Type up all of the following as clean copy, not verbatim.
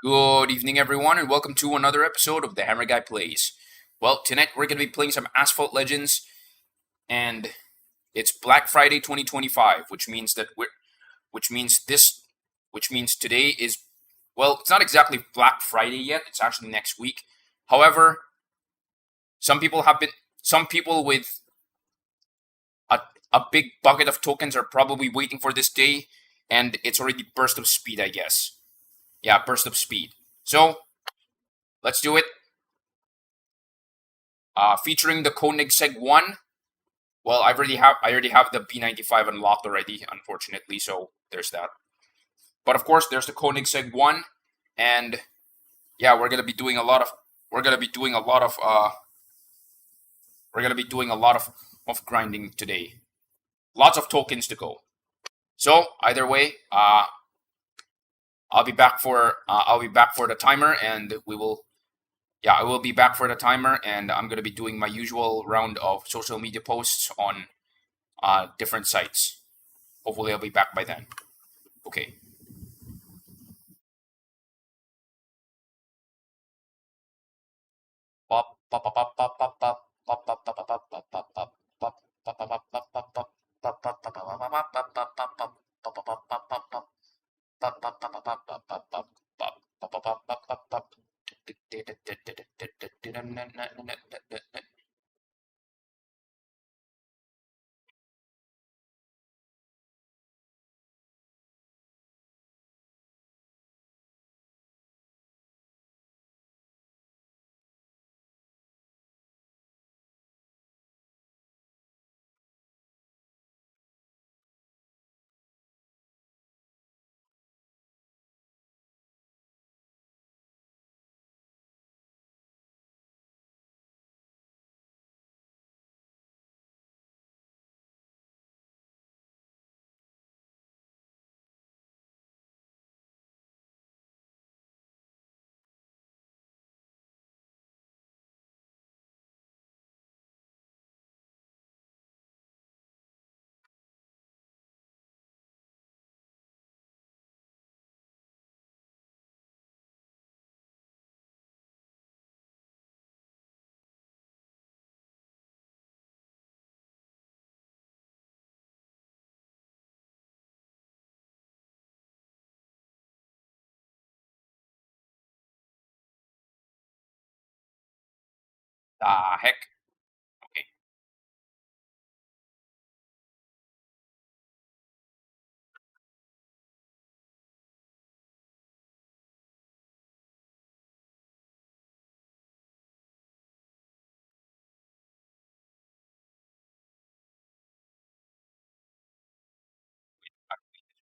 Good evening, everyone, and welcome to another episode of The Hammer Guy Plays. Well, tonight we're going to be playing some Asphalt Legends, and it's Black Friday 2025, which means today is, well, it's not exactly Black Friday yet. It's actually next week. However, some people with a, a big bucket of tokens are probably waiting for this day, and it's already burst of speed, I guess. Yeah, burst of speed. So let's do it. Featuring the Koenig Seg 1. Well, I already have the B95 unlocked already, unfortunately, so there's that. But of course, there's the Koenig Seg 1, and yeah, we're gonna be doing a lot of grinding today. Lots of tokens to go. So either way, I'll be back for the timer, and I will be back for the timer, and I'm gonna be doing my usual round of social media posts on different sites. Hopefully, I'll be back by then. Okay. Heck. Okay.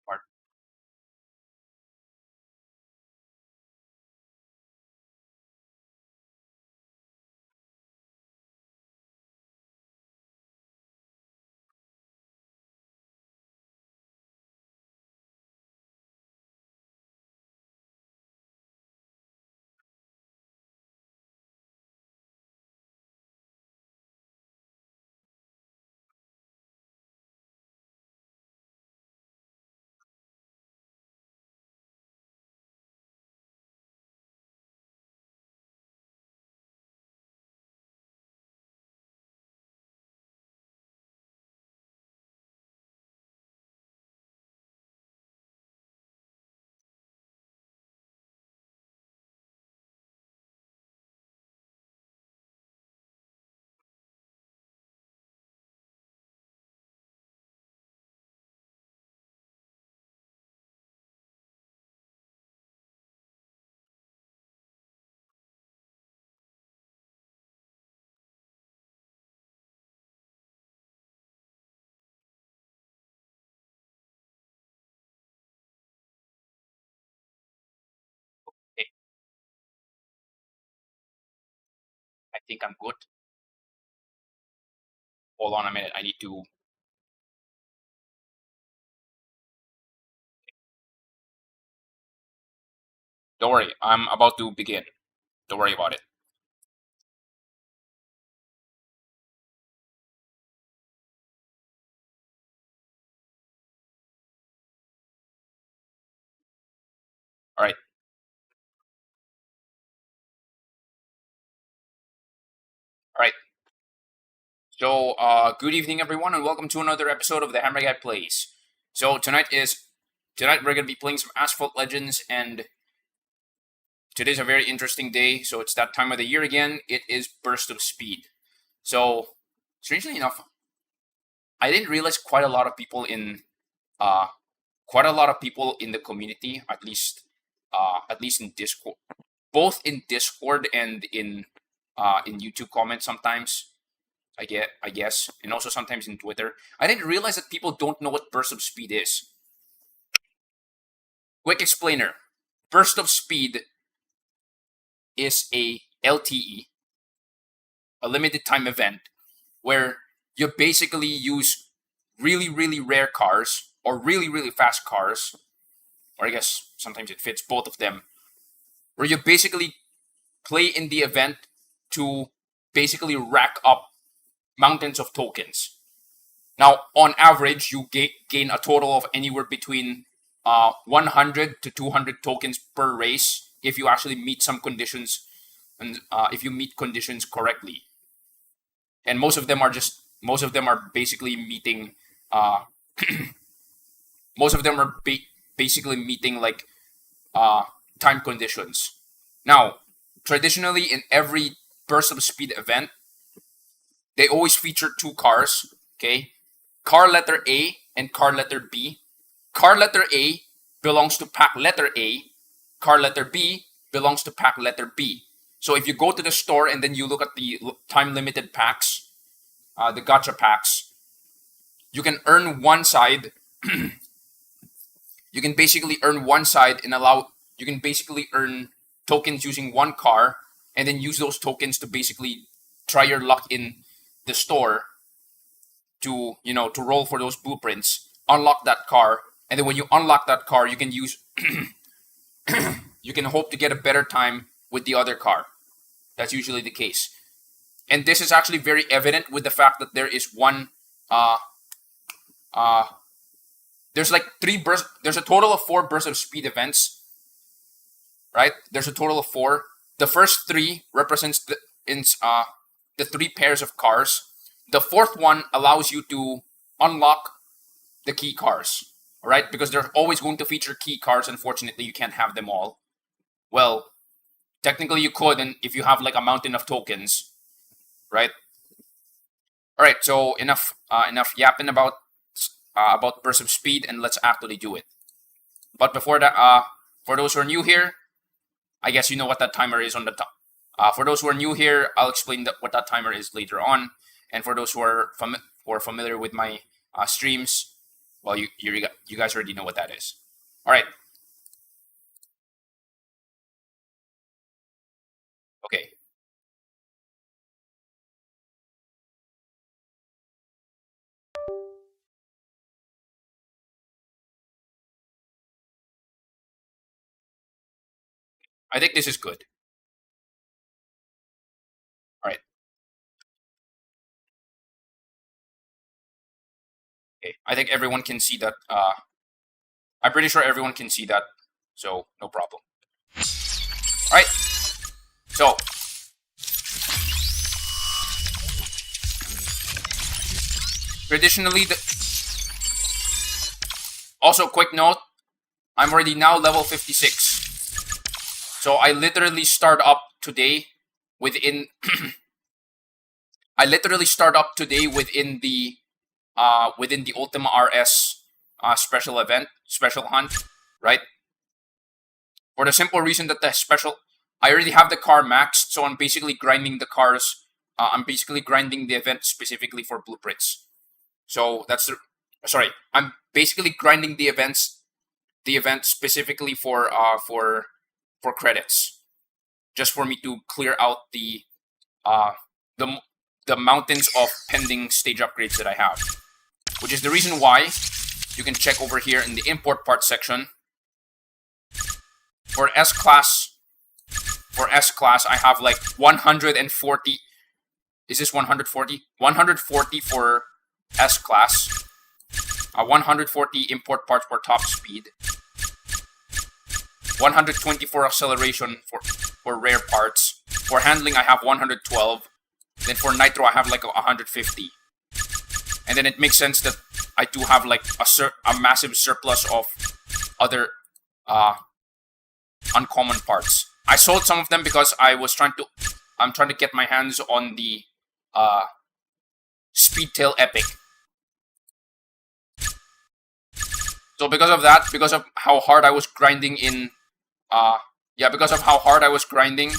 Part. Okay. I think I'm good. Hold on a minute. I need to. Don't worry. I'm about to begin. Don't worry about it. All right. So, good evening, everyone, and welcome to another episode of the Hammer Guy Plays. So tonight we're gonna be playing some Asphalt Legends, and today's a very interesting day. So it's that time of the year again. It is Burst of Speed. So, strangely enough, I didn't realize quite a lot of people in the community, at least in Discord, both in Discord and in YouTube comments sometimes. I guess, and also sometimes in Twitter. I didn't realize that people don't know what burst of speed is. Quick explainer. Burst of speed is a LTE, a limited time event, where you basically use really, really rare cars or really, really fast cars, or I guess sometimes it fits both of them, where you basically play in the event to basically rack up mountains of tokens. Now, on average, you gain a total of anywhere between 100 to 200 tokens per race if you actually meet some conditions, and if you meet conditions correctly. And most of them are basically meeting. Most of them are basically meeting like time conditions. Now, traditionally, in every burst of speed event, they always feature two cars, okay? Car letter A and car letter B. Car letter A belongs to pack letter A. Car letter B belongs to pack letter B. So if you go to the store and then you look at the time-limited packs, the gacha packs, you can earn one side. You can basically earn one side and you can basically earn tokens using one car, and then use those tokens to basically try your luck in the store to roll for those blueprints, unlock that car, and then when you unlock that car, you can use you can hope to get a better time with the other car. That's usually the case. And this is actually very evident with the fact that there is there's like there's a total of 4 bursts of speed events. Right? There's a total of 4. The first 3 represents the 3 pairs of cars. The 4th one allows you to unlock the key cars, all right? Because they're always going to feature key cars. Unfortunately, you can't have them all. Well, technically you could, and if you have like a mountain of tokens, right? All right. So enough yapping about burst of speed, and let's actually do it. But before that, for those who are new here, I guess you know what that timer is on the top. For those who are new here, I'll explain what that timer is later on. And for those who are familiar with my streams, well, you guys already know what that is. All right. Okay. I think this is good. All right. Okay. I think everyone can see that. I'm pretty sure everyone can see that, so no problem. All right. So, traditionally, also quick note, I'm already now level 56. So I literally start up today within within the Ultima RS special hunt, right? For the simple reason that I already have the car maxed, so I'm basically grinding the cars. I'm basically grinding the event specifically for blueprints. So I'm basically grinding the event specifically for credits, just for me to clear out the mountains of pending stage upgrades that I have, which is the reason why you can check over here in the import parts section. For S class, I have like 140. Is this 140? 140 for S class. 140 import parts for top speed. 124 acceleration for rare parts. For handling, I have 112. Then for Nitro, I have like 150. And then it makes sense that I do have like a massive surplus of other uncommon parts. I sold some of them because I'm trying to get my hands on the Speedtail Epic. So because of that, because of how hard I was grinding because of how hard I was grinding,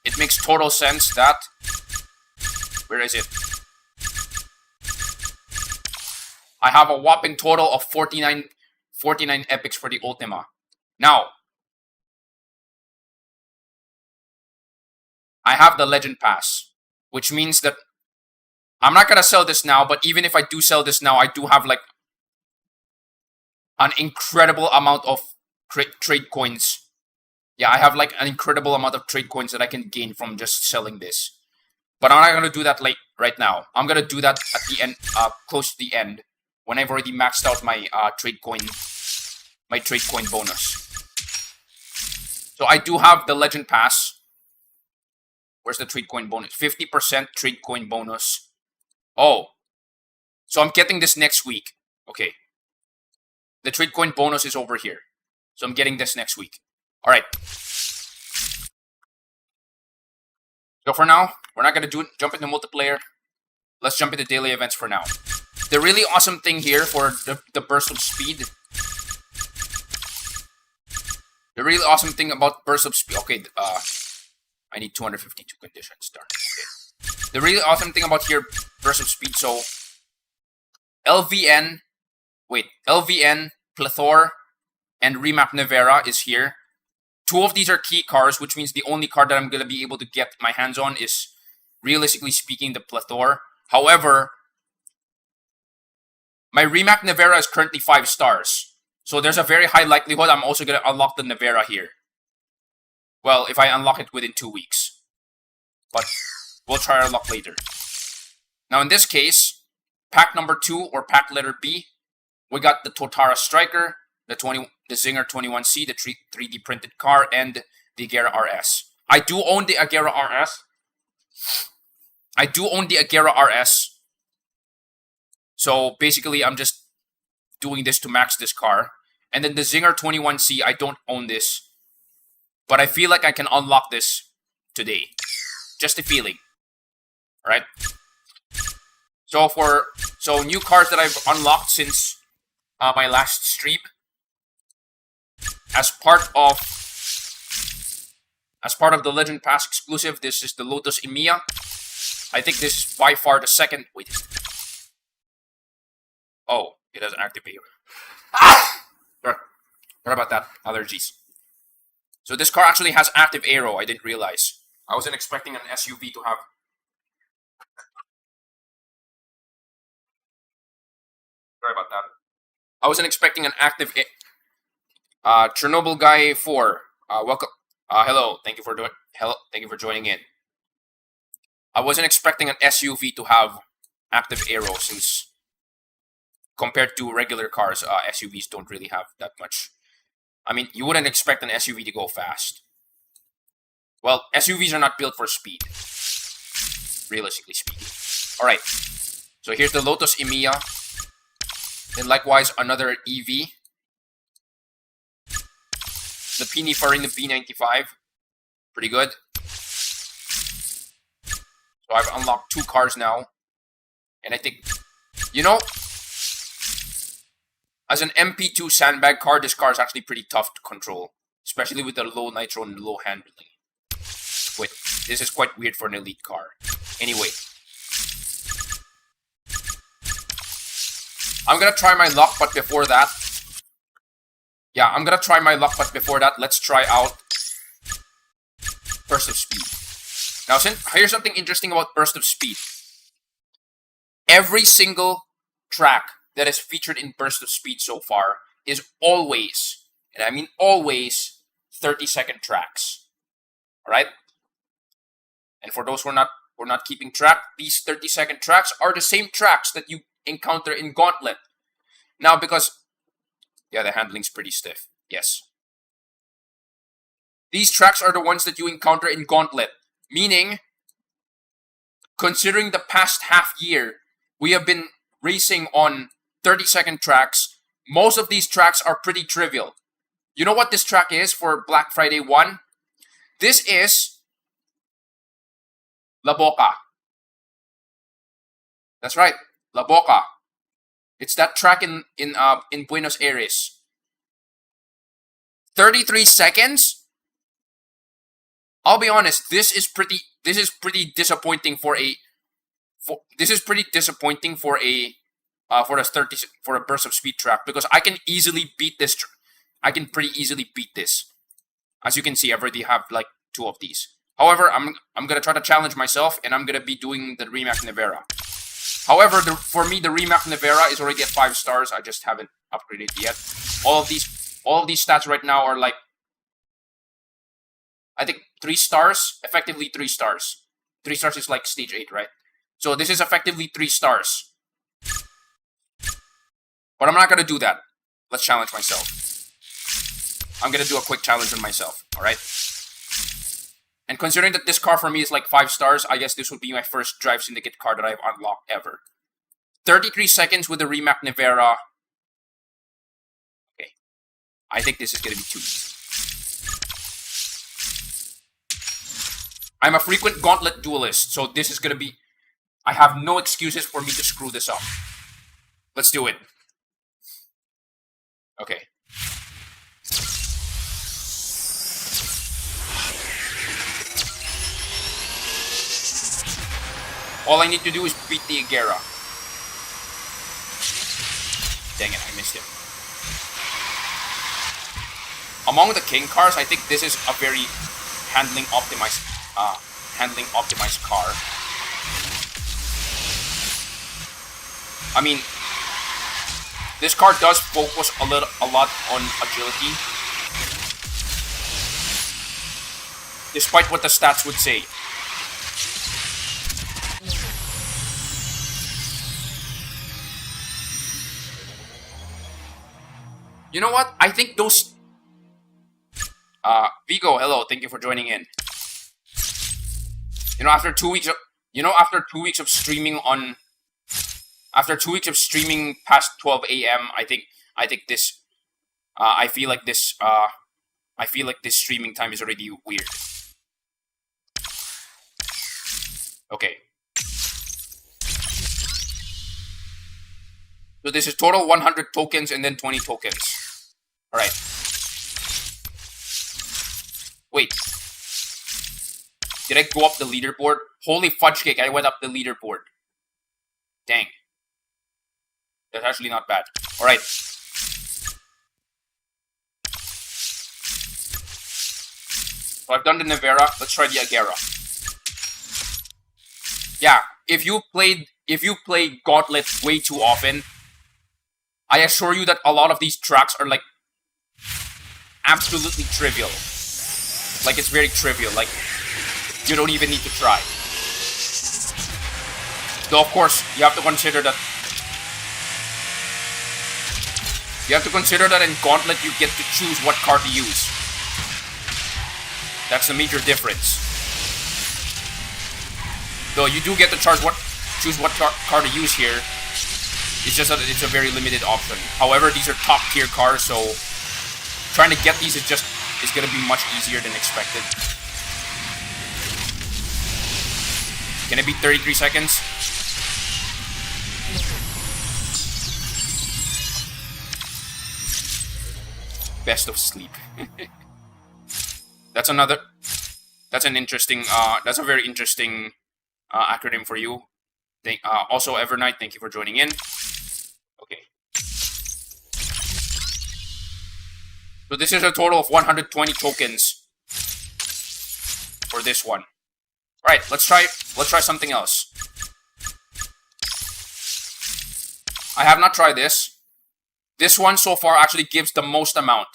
it makes total sense that, where is it? I have a whopping total of 49 epics for the Ultima. Now, I have the Legend Pass, which means that I'm not gonna sell this now, but even if I do sell this now, I do have like an incredible amount of trade coins. Yeah, I have like an incredible amount of trade coins that I can gain from just selling this. But I'm not gonna do that right now. I'm gonna do that at the end, close to the end, when I've already maxed out my trade coin bonus. So I do have the Legend Pass. Where's the trade coin bonus? 50% trade coin bonus. Oh, so I'm getting this next week. Okay. The trade coin bonus is over here. So I'm getting this next week. All right. So for now, we're not going to jump into multiplayer. Let's jump into daily events for now. The really awesome thing here for the burst of speed. The really awesome thing about burst of speed. Okay, I need 252 conditions. Darn. Okay. The really awesome thing about here, burst of speed. So LVN, Plethora, and Remap Nevera is here. Two of these are key cars, which means the only car that I'm going to be able to get my hands on is, realistically speaking, the Plethora. However, my Remap Nevera is currently 5 stars. So there's a very high likelihood I'm also going to unlock the Nevera here. Well, if I unlock it within 2 weeks. But we'll try our luck later. Now in this case, pack number 2 or pack letter B, we got the Totara Striker, the Zinger 21C, the 3D printed car, and the Agera RS. I do own the Agera RS. So basically, I'm just doing this to max this car. And then the Zinger 21C, I don't own this. But I feel like I can unlock this today. Just a feeling. Alright? So new cars that I've unlocked since my last stream. As part of the Legend Pass exclusive, this is the Lotus Emiya. I think this is by far the second. Wait. Oh, it doesn't activate. Sorry about that. Allergies. So this car actually has active aero. I didn't realize. I wasn't expecting an SUV to have. Sorry about that. I wasn't expecting an active. Chernobyl Guy 4. Welcome. Hello. Thank you for joining in. I wasn't expecting an SUV to have active aero, since compared to regular cars, SUVs don't really have that much. I mean, you wouldn't expect an SUV to go fast. Well, SUVs are not built for speed, realistically speaking. Alright, so here's the Lotus Emiya. Then likewise, another EV. The Pininfarina B95. Pretty good. So I've unlocked 2 cars now. And I think, you know, as an MP2 sandbag car, this car is actually pretty tough to control. Especially with the low nitro and low handling. Wait, this is quite weird for an elite car. Anyway. I'm gonna try my luck, but before that... let's try out Burst of Speed. Now, here's something interesting about Burst of Speed. Every single track that is featured in Burst of Speed so far is always, and I mean always, 30-second tracks. Alright? And for those who are not keeping track, these 30-second tracks are the same tracks that you encounter in Gauntlet. Now, because... yeah, the handling's pretty stiff. Yes. These tracks are the ones that you encounter in Gauntlet. Meaning, considering the past half year, we have been racing on 30-second tracks. Most of these tracks are pretty trivial. You know what this track is for Black Friday 1? This is La Boca. That's right, La Boca. It's that track in Buenos Aires. 33 seconds? I'll be honest, this is pretty disappointing for a burst of speed track, because I can easily beat this. I can pretty easily beat this. As you can see, I already have like 2 of these. However, I'm gonna try to challenge myself, and I'm gonna be doing the Rimac Nevera. However, for me, the Rimac Nevera is already at 5 stars. I just haven't upgraded yet. All of these stats right now are like, I think 3 stars, effectively 3 stars. 3 stars is like stage 8, right? So this is effectively 3 stars. But I'm not gonna do that. Let's challenge myself. I'm gonna do a quick challenge on myself, alright? And considering that this car for me is like 5 stars, I guess this would be my first Drive Syndicate car that I've unlocked ever. 33 seconds with the Rimac Nevera. Okay. I think this is gonna be too easy. I'm a frequent gauntlet duelist, so this is gonna be... I have no excuses for me to screw this up. Let's do it. Okay. All I need to do is beat the Agera. Dang it, I missed him. Among the King cars, I think this is a very handling optimized car. I mean, this car does focus a lot on agility, despite what the stats would say. You know what? I think those... Vigo, hello. Thank you for joining in. You know, after 2 weeks of streaming on... After 2 weeks of streaming past 12 a.m., I think this... I feel like this streaming time is already weird. Okay. So this is total 100 tokens and then 20 tokens. Alright. Wait. Did I go up the leaderboard? Holy fudge cake, I went up the leaderboard. Dang. That's actually not bad. Alright. So I've done the Nevera. Let's try the Agera. Yeah, if you play Gauntlet way too often, I assure you that a lot of these tracks are like absolutely trivial. Like, it's very trivial. Like, you don't even need to try. Though, of course, you have to consider that in Gauntlet you get to choose what car to use. That's the major difference. Though you do get to choose what car to use here. It's just that it's a very limited option. However, these are top tier cars, so trying to get these is going to be much easier than expected. Can it be 33 seconds? Best of sleep. That's a very interesting acronym for you. Also, Evernight, thank you for joining in. Okay. So this is a total of 120 tokens for this one. All right, let's try something else. I have not tried this. This one so far actually gives the most amount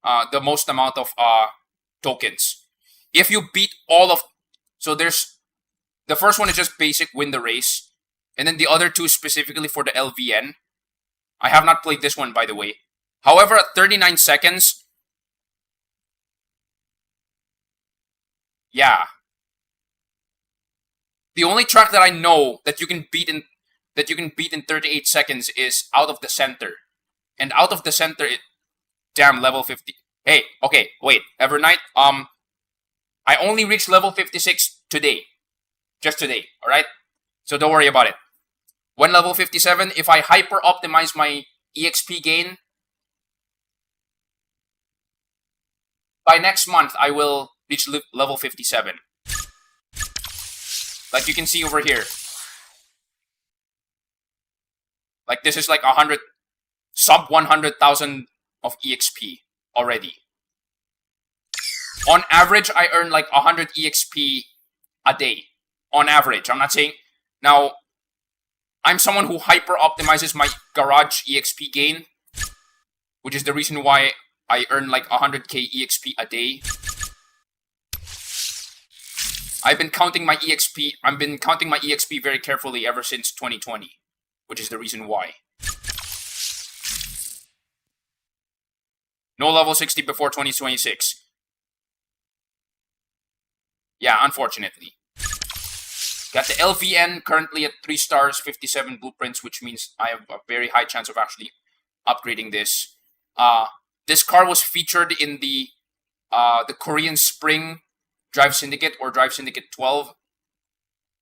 of tokens. If you beat all of, so there's the first one is just basic win the race, and then the other two specifically for the LVN. I have not played this one, by the way. However, at 39 seconds, yeah, The only track that I know that you can beat in 38 seconds is Out of the Center. And Out of the Center, damn, level 50. Hey, okay, wait, Evernight, I only reached level 56 today. Just today, alright? So don't worry about it. When level 57, if I hyper optimize my EXP gain, by next month I will reach level 57. Like you can see over here. Like this is like 100, sub 100,000 of EXP already. On average, I earn like 100 EXP a day. On average, I'm not saying... Now, I'm someone who hyper optimizes my garage EXP gain, which is the reason why I earn like 100k EXP a day. I've been counting my EXP very carefully ever since 2020, which is the reason why. No level 60 before 2026. Yeah, unfortunately. Got the LVN currently at 3 stars, 57 blueprints, which means I have a very high chance of actually upgrading this. This car was featured in the Korean Spring Drive Syndicate or Drive Syndicate 12.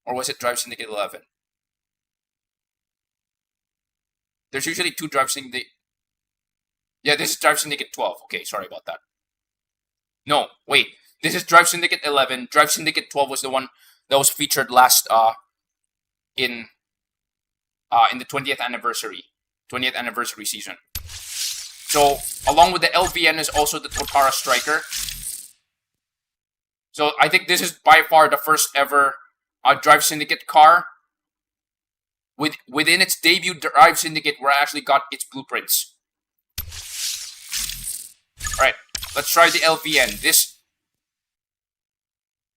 Or was it Drive Syndicate 11? There's usually 2 Drive Syndicate... Yeah, this is Drive Syndicate 12. Okay, sorry about that. No, wait. This is Drive Syndicate 11. Drive Syndicate 12 was the one that was featured last in the 20th anniversary season. So, along with the LVN is also the Totara Striker. So, I think this is by far the first ever Drive Syndicate car within its debut Drive Syndicate where I actually got its blueprints. Alright, let's try the LVN.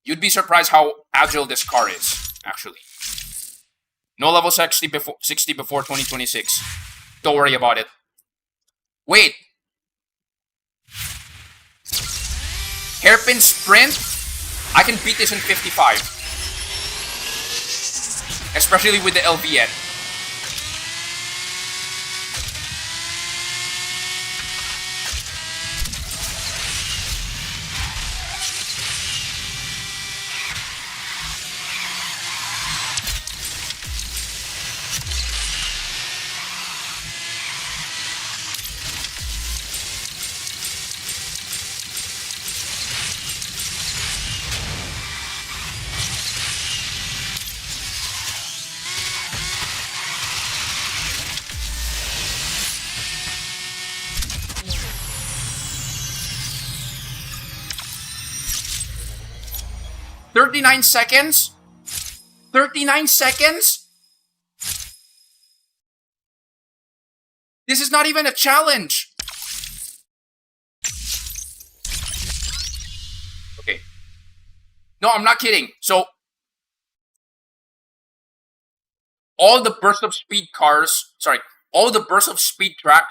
You'd be surprised how agile this car is, actually. No level 60 before 2026. Don't worry about it. Wait! Hairpin Sprint? I can beat this in 55. Especially with the LVN. $39 seconds? 39 seconds? This is not even a challenge. Okay. No, I'm not kidding. So, all the burst of speed cars, all the burst of speed track.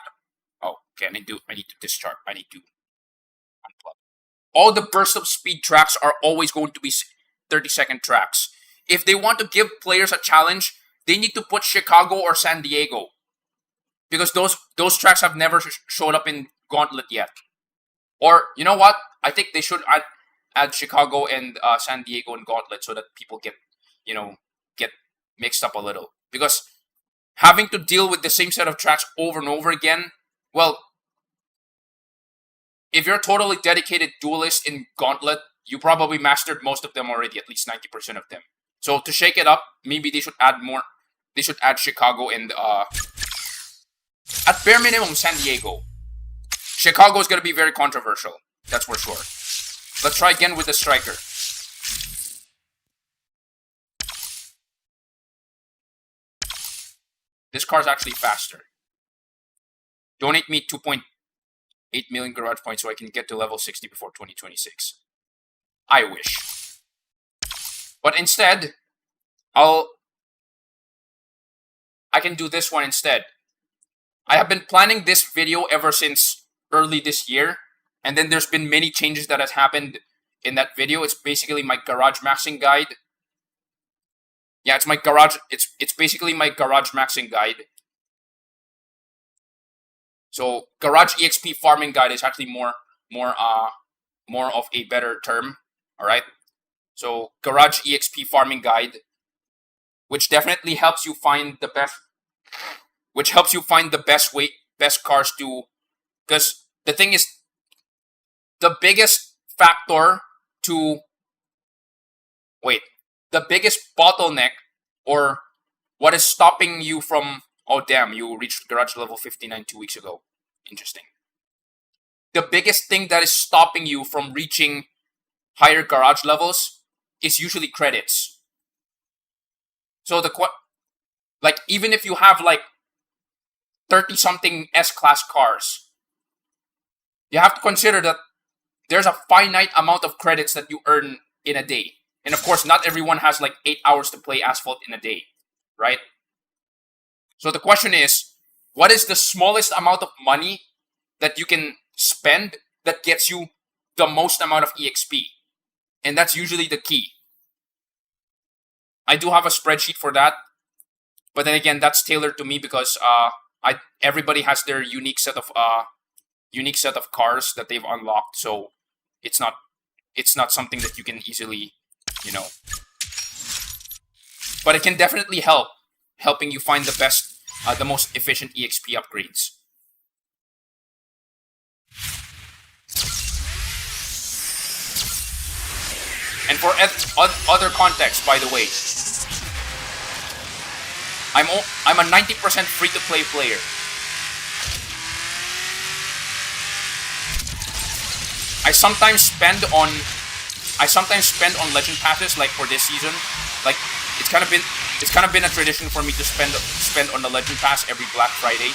Oh, okay, I need to discharge. I need to unplug. All the burst of speed tracks are always going to be 30-second tracks. If they want to give players a challenge, they need to put Chicago or San Diego. Because those tracks have never showed up in Gauntlet yet. Or, you know what? I think they should add Chicago and San Diego in Gauntlet so that people get mixed up a little. Because having to deal with the same set of tracks over and over again, well, if you're a totally dedicated duelist in Gauntlet, you probably mastered most of them already, at least 90% of them. So to shake it up, maybe they should add more. They should add Chicago and, at bare minimum, San Diego. Chicago is going to be very controversial. That's for sure. Let's try again with the Striker. This car's actually faster. Donate me 2.8 million garage points so I can get to level 60 before 2026. I wish. But instead, I can do this one instead. I have been planning this video ever since early this year, and then there's been many changes that has happened in that video. It's basically my garage maxing guide. Yeah, it's my garage. It's basically my garage maxing guide. So garage exp farming guide is actually more of a better term. All right. So garage exp farming guide, which definitely helps you find the best cars to. Because the thing is, the biggest factor to wait, the biggest bottleneck or what is stopping you from, oh damn, you reached garage level 59 2 weeks ago. Interesting. The biggest thing that is stopping you from reaching higher garage levels is usually credits. So like even if you have like 30 something S-class cars, you have to consider that there's a finite amount of credits that you earn in a day. And of course, not everyone has like 8 hours to play Asphalt in a day, right? So the question is, what is the smallest amount of money that you can spend that gets you the most amount of EXP? And that's usually the key. I do have a spreadsheet for that, but then again, that's tailored to me because everybody has their unique set of cars that they've unlocked. So it's not something that you can easily, but it can definitely helping you find the most efficient EXP upgrades. And for other context, by the way, I'm a 90% free-to-play player. I sometimes spend on legend passes, like for this season. Like it's kind of been a tradition for me to spend on the legend pass every Black Friday.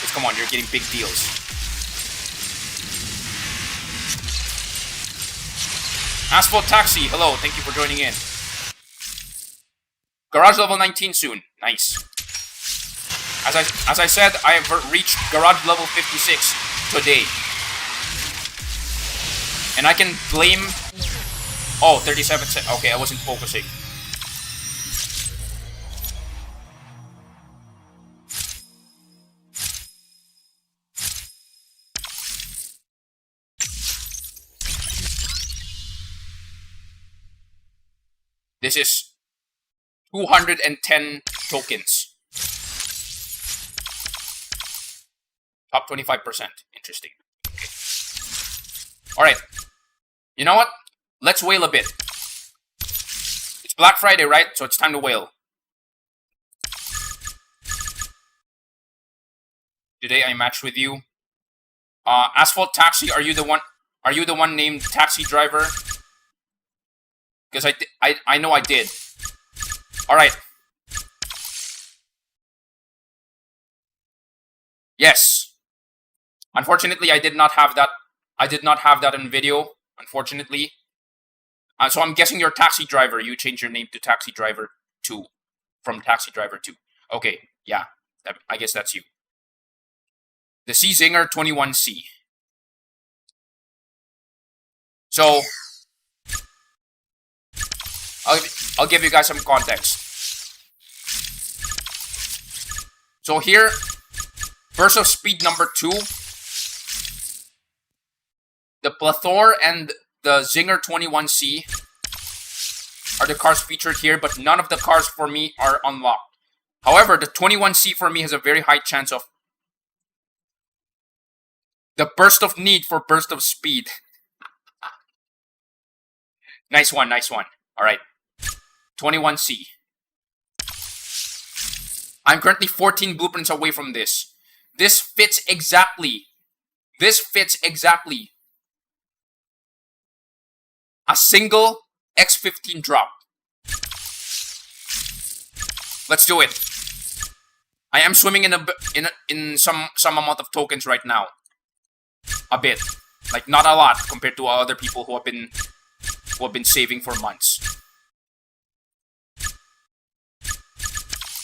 Because come on, you're getting big deals. Asphalt Taxi, hello, thank you for joining in. Garage level 19 soon. Nice. As I said, I have reached garage level 56 today. And I can blame... Oh, 37 cents. Okay, I wasn't focusing. This is 210 tokens. Top 25%. Interesting. Okay. Alright. You know what? Let's whale a bit. It's Black Friday, right? So it's time to whale. Today I matched with you. Asphalt Taxi, are you the one named Taxi Driver? Because I know I did. Alright. Yes. Unfortunately, I did not have that. I did not have that in video. Unfortunately. So I'm guessing you're Taxi Driver. You changed your name to Taxi Driver 2. From Taxi Driver 2. Okay. Yeah. I guess that's you. The C Zinger 21C. So... I'll give you guys some context. So here, burst of speed number 2. The Plethora and the Zinger 21C are the cars featured here, but none of the cars for me are unlocked. However, the 21C for me has a very high chance of the burst of need for burst of speed. Nice one, nice one. Alright. 21C. I'm currently 14 blueprints away from this. This fits exactly. A single X15 drop. Let's do it. I am swimming in some amount of tokens right now. A bit. Like not a lot compared to other people who have been saving for months.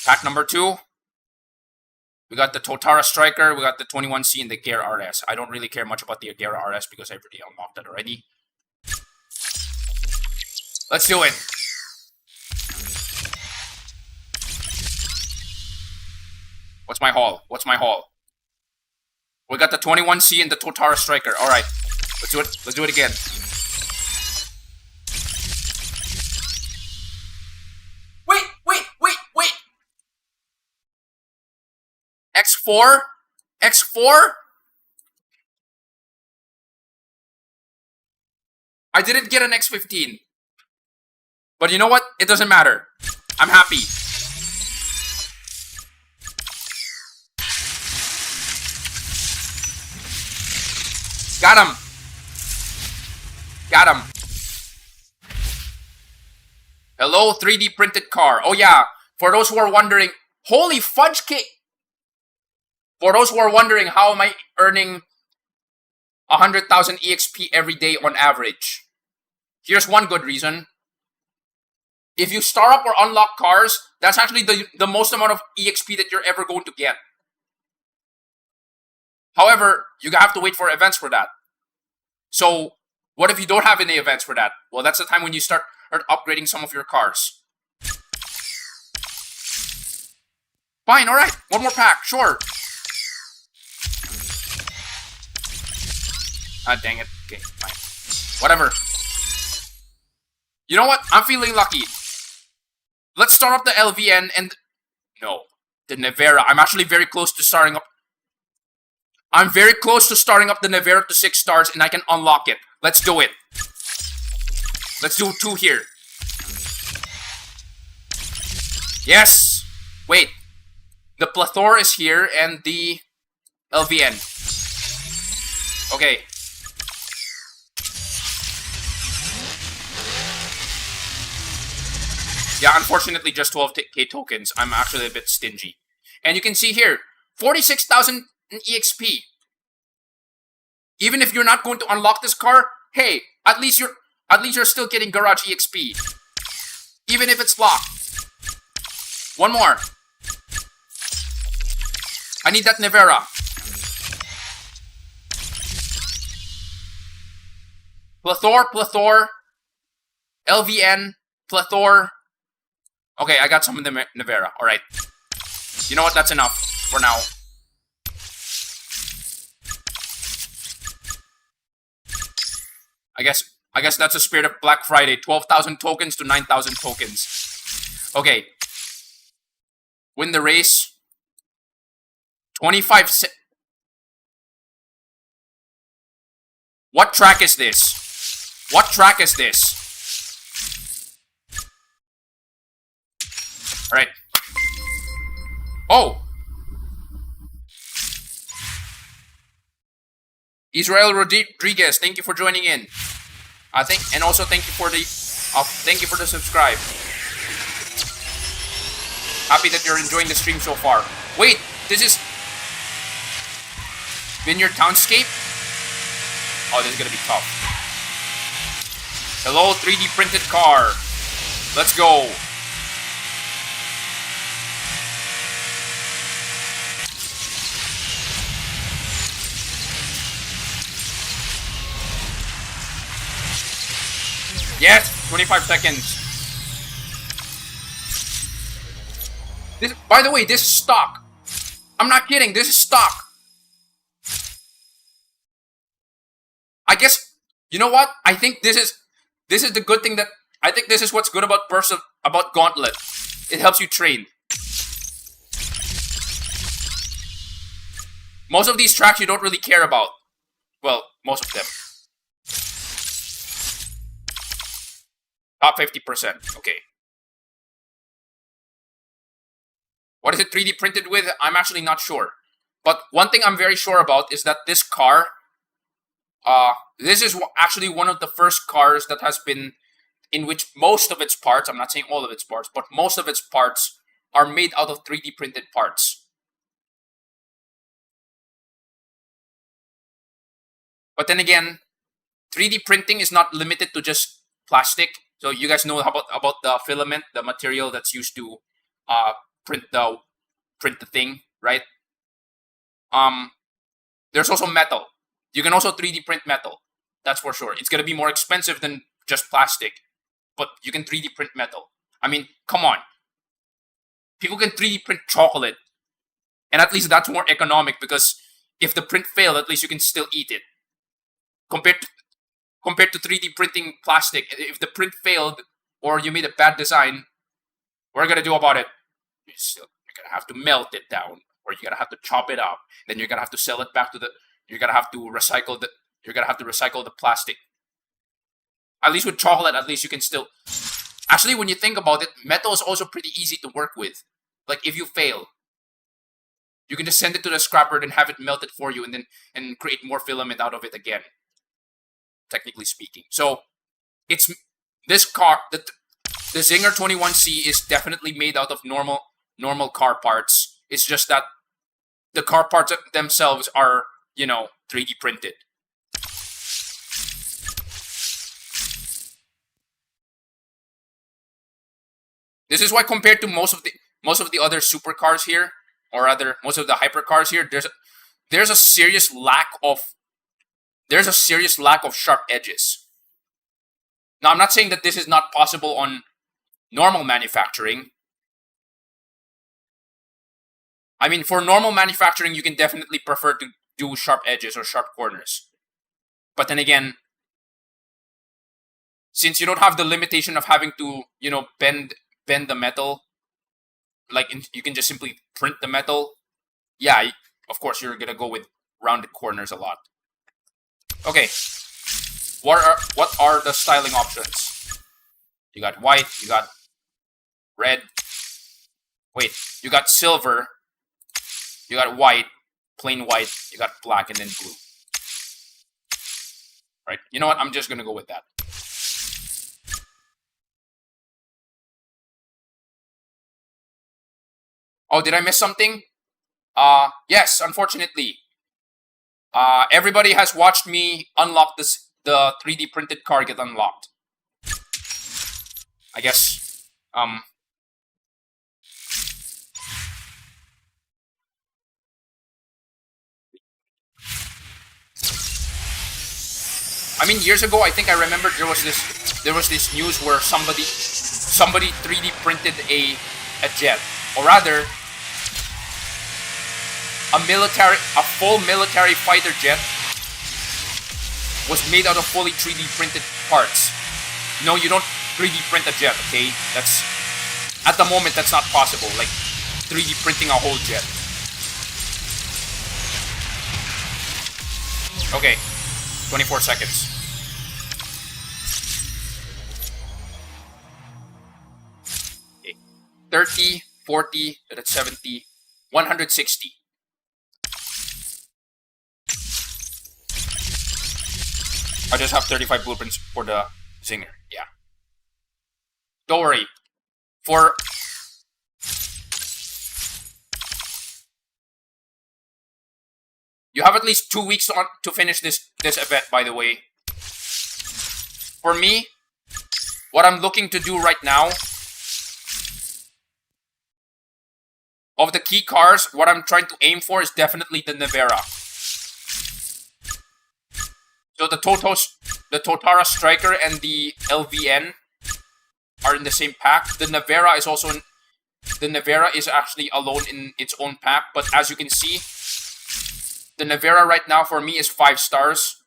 Pack number 2. We got the Totara Striker, we got the 21C, and the Gear RS. I don't really care much about the Gear RS because I've already unlocked it already. Let's do it. What's my haul? What's my haul? We got the 21C and the Totara Striker. All right, let's do it. Let's do it again. Wait. X4? X4? I didn't get an X15. But you know what? It doesn't matter. I'm happy. Got him. Got him. Hello, 3D printed car. Oh yeah, for those who are wondering, holy fudge cake. For those who are wondering, how am I earning 100,000 EXP every day on average? Here's one good reason. If you star up or unlock cars, that's actually the most amount of EXP that you're ever going to get. However, you have to wait for events for that. So, what if you don't have any events for that? Well, that's the time when you start upgrading some of your cars. Fine, alright. One more pack, sure. Ah, dang it. Okay, fine. Whatever. You know what? I'm feeling lucky. Let's start up the LVN and... No. The Nevera. I'm actually very close to starting up... I'm very close to starting up the Nevera to 6 stars and I can unlock it. Let's do it. Let's do 2 here. Yes! Wait. The Plethora is here and the LVN. Okay. Yeah, unfortunately just 12k tokens. I'm actually a bit stingy. And you can see here, 46,000 EXP. Even if you're not going to unlock this car, hey, at least you're still getting garage EXP. Even if it's locked. One more. I need that Nevera. Plethora, LVN, Plethora. Okay, I got some of the Nevera. Alright. You know what? That's enough for now. I guess that's the spirit of Black Friday. 12,000 tokens to 9,000 tokens. Okay. Win the race. 25 cents. What track is this? What track is this? Alright. Oh! Israel Rodriguez, thank you for joining in. And also thank you for the subscribe. Happy that you're enjoying the stream so far. Wait, this is Vineyard Townscape? Oh, this is gonna be tough. Hello, 3D printed car. Let's go. Yes, 25 seconds. This, by the way, this is stock. I'm not kidding, this is stock. I guess, you know what? I think this is the good thing that, I think this is what's good about about Gauntlet. It helps you train. Most of these tracks you don't really care about. Well, most of them. Top 50%. Okay. What is it 3D printed with? I'm actually not sure. But one thing I'm very sure about is that this car, this is actually one of the first cars that has been, in which most of its parts, I'm not saying all of its parts, but most of its parts are made out of 3D printed parts. But then again, 3D printing is not limited to just plastic. So you guys know about the filament, the material that's used to print the thing, right? There's also metal. You can also 3D print metal. That's for sure. It's gonna be more expensive than just plastic, but you can 3D print metal. I mean, come on. People can 3D print chocolate. And at least that's more economic because if the print failed, at least you can still eat it. Compared to 3D printing plastic, if the print failed or you made a bad design, what are you gonna do about it? You're gonna have to melt it down, or you're gonna have to chop it up. Then you're gonna have to sell it back to the. You're gonna have to recycle the. You're gonna have to recycle the plastic. At least with chocolate, at least you can still. Actually, when you think about it, metal is also pretty easy to work with. Like if you fail, you can just send it to the scrapper and have it melted for you, and create more filament out of it again. Technically speaking, so it's this car. The Zinger 21C is definitely made out of normal car parts. It's just that the car parts themselves are, 3D printed. This is why compared to most of the other supercars here, or rather most of the hypercars here, there's a serious lack of sharp edges. Now I'm not saying that this is not possible on normal manufacturing. I mean, for normal manufacturing, you can definitely prefer to do sharp edges or sharp corners. But then again, since you don't have the limitation of having to, bend the metal, like you can just simply print the metal. Yeah, of course you're gonna go with rounded corners a lot. Okay, what are the styling options? You got white, you got red. Wait, you got silver. You got white, plain white. You got black and then blue. Right? You know what? I'm just gonna go with that. Oh, did I miss something? Yes, unfortunately. Everybody has watched me unlock the 3D printed car get unlocked. I guess, I mean, years ago, I think I remember there was this news where somebody 3D printed a jet, or rather, a full military fighter jet was made out of fully 3D printed parts. No, you don't 3D print a jet, okay? At the moment, that's not possible. Like 3D printing a whole jet. Okay, 24 seconds. Okay. 30, 40, that's 70, 160. I just have 35 blueprints for the Zinger. Yeah. Don't worry. You have at least 2 weeks to finish this event, by the way. For me, what I'm looking to do right now, of the key cars, what I'm trying to aim for is definitely the Nevera. So the Totara Striker and the LVN are in the same pack. The Nevera is actually alone in its own pack, but as you can see, the Nevera right now for me is 5 stars,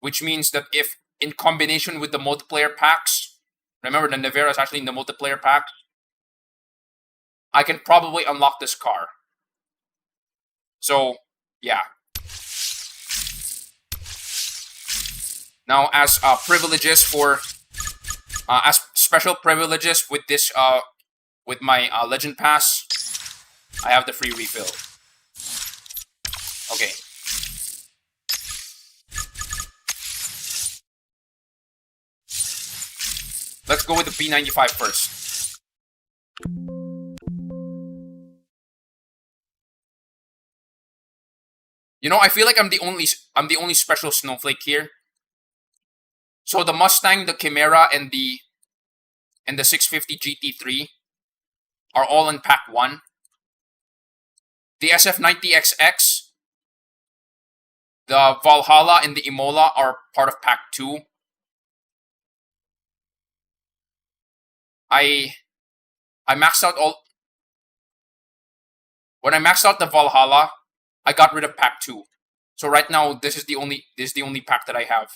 which means that if in combination with the multiplayer packs, remember the Nevera is actually in the multiplayer pack, I can probably unlock this car. So, yeah. Now, as special privileges with this, with my Legend Pass, I have the free refill. Okay. Let's go with the P95 first. I feel like I'm the only special snowflake here. So the Mustang, the Chimera, and the 650 GT3 are all in pack 1. The SF90XX, the Valhalla, and the Imola are part of pack 2. I maxed out all. when I maxed out the Valhalla, I got rid of pack 2. So right now, this is the only pack that I have.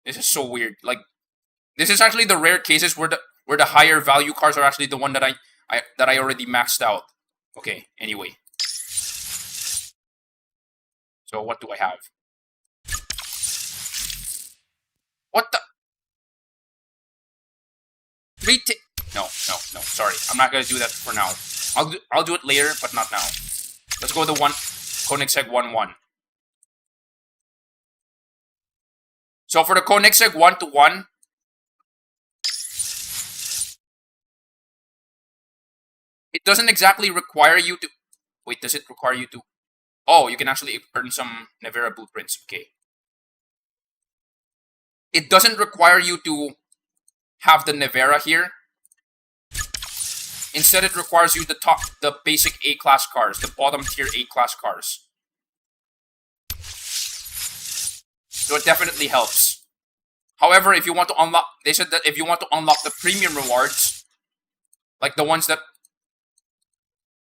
This is so weird. Like, this is actually the rare cases where the higher value cards are actually the one that I already maxed out. Okay, anyway. So what do I have? What the? No. Sorry, I'm not gonna do that for now. I'll do it later, but not now. Let's go with the Koenigsegg 1-1. So for the Koenigsegg 1-1, it doesn't exactly require you to... Wait, does it require you to... Oh, you can actually earn some Nevera blueprints. Okay. It doesn't require you to have the Nevera here. Instead, it requires you the basic A-class cars, the bottom tier A-class cars. So it definitely helps. However, if you want to unlock... They said that if you want to unlock the premium rewards, like the ones that...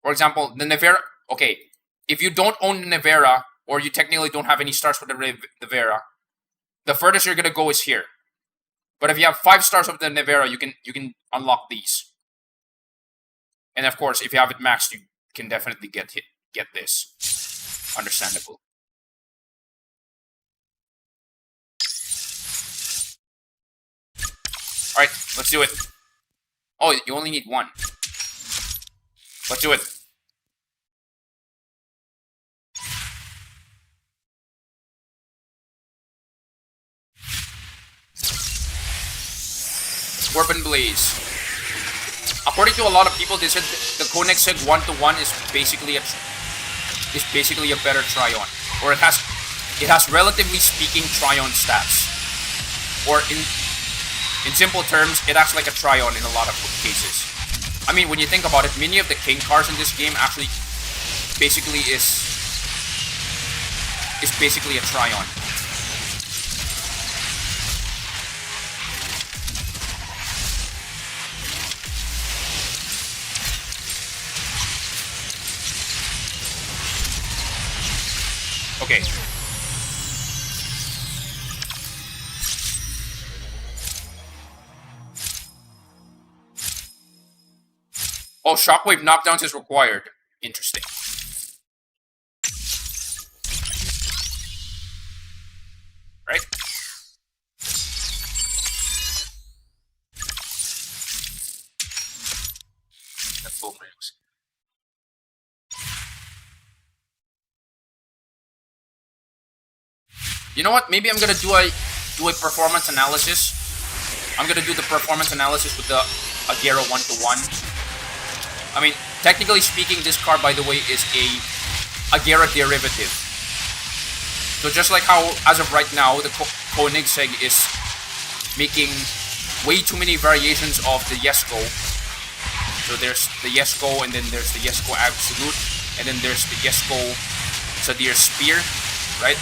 For example, the Nevera... Okay, if you don't own the Nevera, or you technically don't have any stars for the Nevera, the furthest you're going to go is here. But if you have 5 stars of the Nevera, you can unlock these. And of course, if you have it maxed, you can definitely get this. Understandable. Alright, let's do it. Oh, you only need 1. Let's do it. Warp and Blaze. According to a lot of people, they said the Koenigsegg 1-1 is basically a better Tryon, or it has relatively speaking Tryon stats, or in simple terms, it acts like a Tryon in a lot of cases. I mean, when you think about it, many of the king cars in this game actually basically is basically a Tryon. Okay. Oh, Shockwave Knockdowns is required. Interesting. Right? That's full frames. You know what? Maybe I'm gonna do a performance analysis. I'm gonna do the performance analysis with the Agera 1-1. I mean, technically speaking, this car, by the way, is a Agera derivative. So just like how, as of right now, the Koenigsegg is making way too many variations of the Jesko. So there's the Jesko, and then there's the Jesko Absolute, and then there's the Jesko Sadir Spear, right?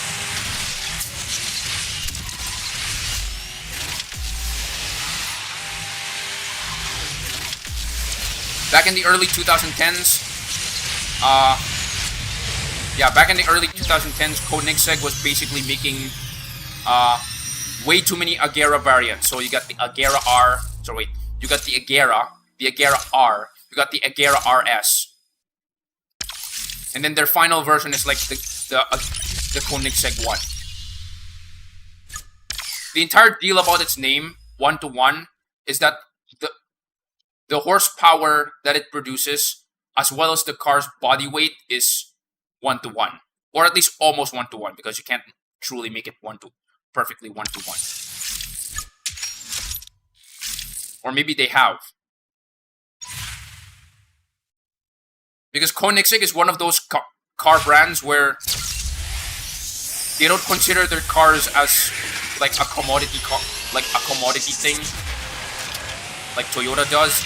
Back in the early 2010s, back in the early 2010s, Koenigsegg was basically making way too many Agera variants. So you got the Agera R, you got the Agera R, you got the Agera RS, and then their final version is like the Koenigsegg 1. The entire deal about its name, 1-1, is that the horsepower that it produces, as well as the car's body weight, is 1-1, or at least almost 1-1, because you can't truly make it perfectly 1-1. Or maybe they have, because Koenigsegg is one of those car brands where they don't consider their cars as like a commodity thing, like Toyota does.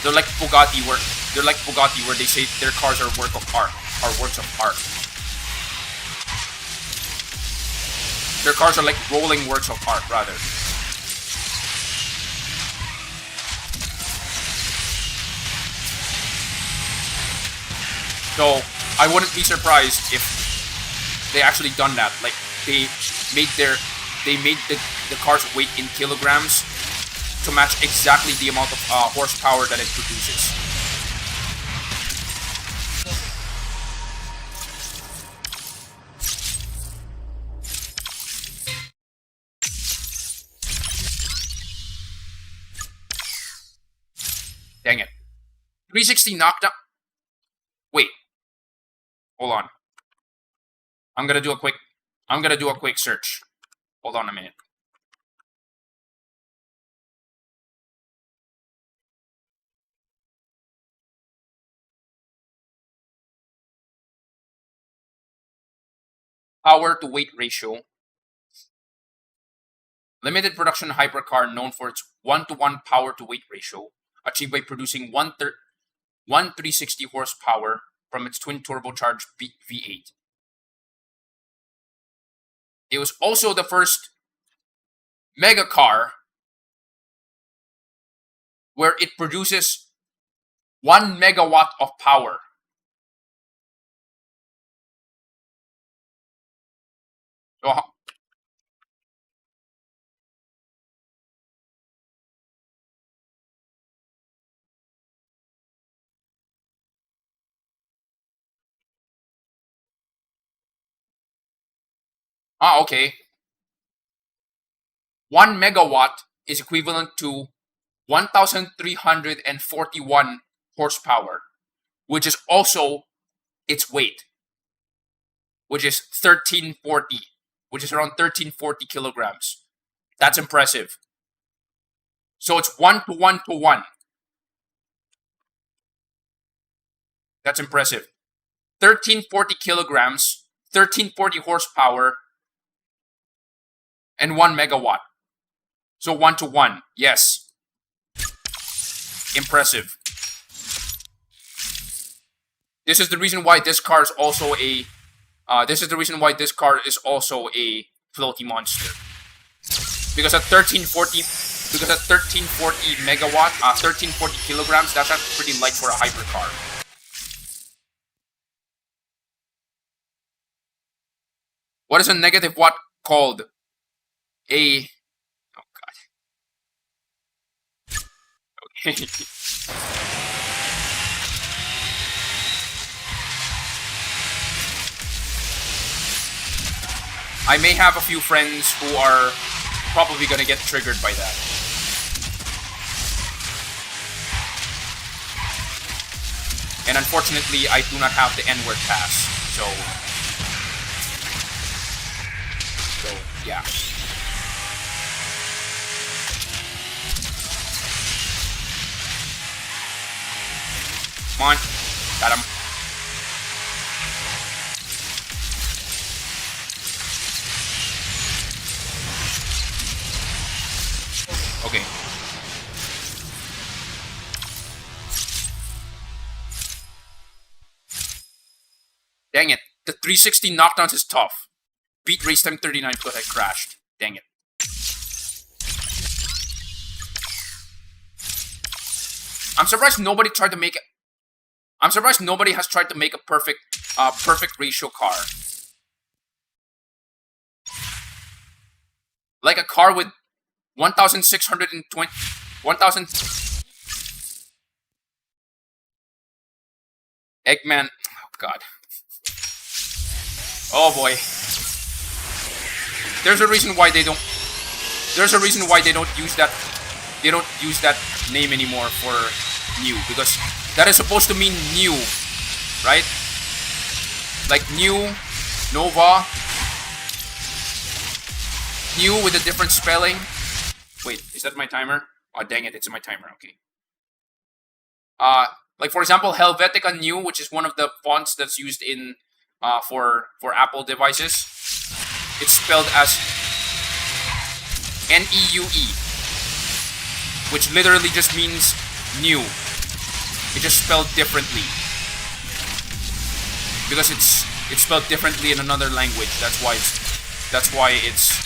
They're like Bugatti, where they say their cars are works of art. Their cars are like rolling works of art, rather. So I wouldn't be surprised if they actually done that. Like they made the car's weight in kilograms to match exactly the amount of horsepower that it produces. Dang it. 360 knockdown. Wait. Hold on. I'm gonna do a quick search. Hold on a minute. Power to weight ratio. Limited production hypercar known for its 1-to-1 power to weight ratio, achieved by producing 360 horsepower from its twin turbocharged V8. It was also the first mega car where it produces 1 megawatt of power. So, okay. 1 megawatt is equivalent to 1,341 horsepower, which is also its weight, which is 1340, which is around 1340 kilograms. That's impressive. So it's 1-to-1 to 1. That's impressive. 1340 kilograms, 1340 horsepower, and 1 megawatt. So 1-to-1. Yes. Impressive. This is the reason why this car is also a floaty monster. Because at 1340 megawatt, 1340 kilograms, that's actually pretty light for a hypercar. What is a negative watt called? Oh god. Okay. I may have a few friends who are probably gonna get triggered by that. And unfortunately, I do not have the N-word pass, so yeah. Come on, got him. Okay. Dang it. The 360 knockdowns is tough. Beat race time 39, but I crashed. Dang it. I'm surprised nobody tried to make it. I'm surprised nobody has tried to make a perfect ratio car. Like a car with 1,620... 1,000... Eggman... Oh, God. Oh, boy. There's a reason why they don't... There's a reason why they don't use that... They don't use that name anymore for new. Because that is supposed to mean new. Right? Like new, Nova... New with a different spelling. Wait, is that my timer? Oh, dang it, it's my timer, okay. Like for example, Helvetica New, which is one of the fonts that's used in for Apple devices. It's spelled as N-E-U-E, which literally just means new. It's just spelled differently. Because it's spelled differently in another language. That's why it's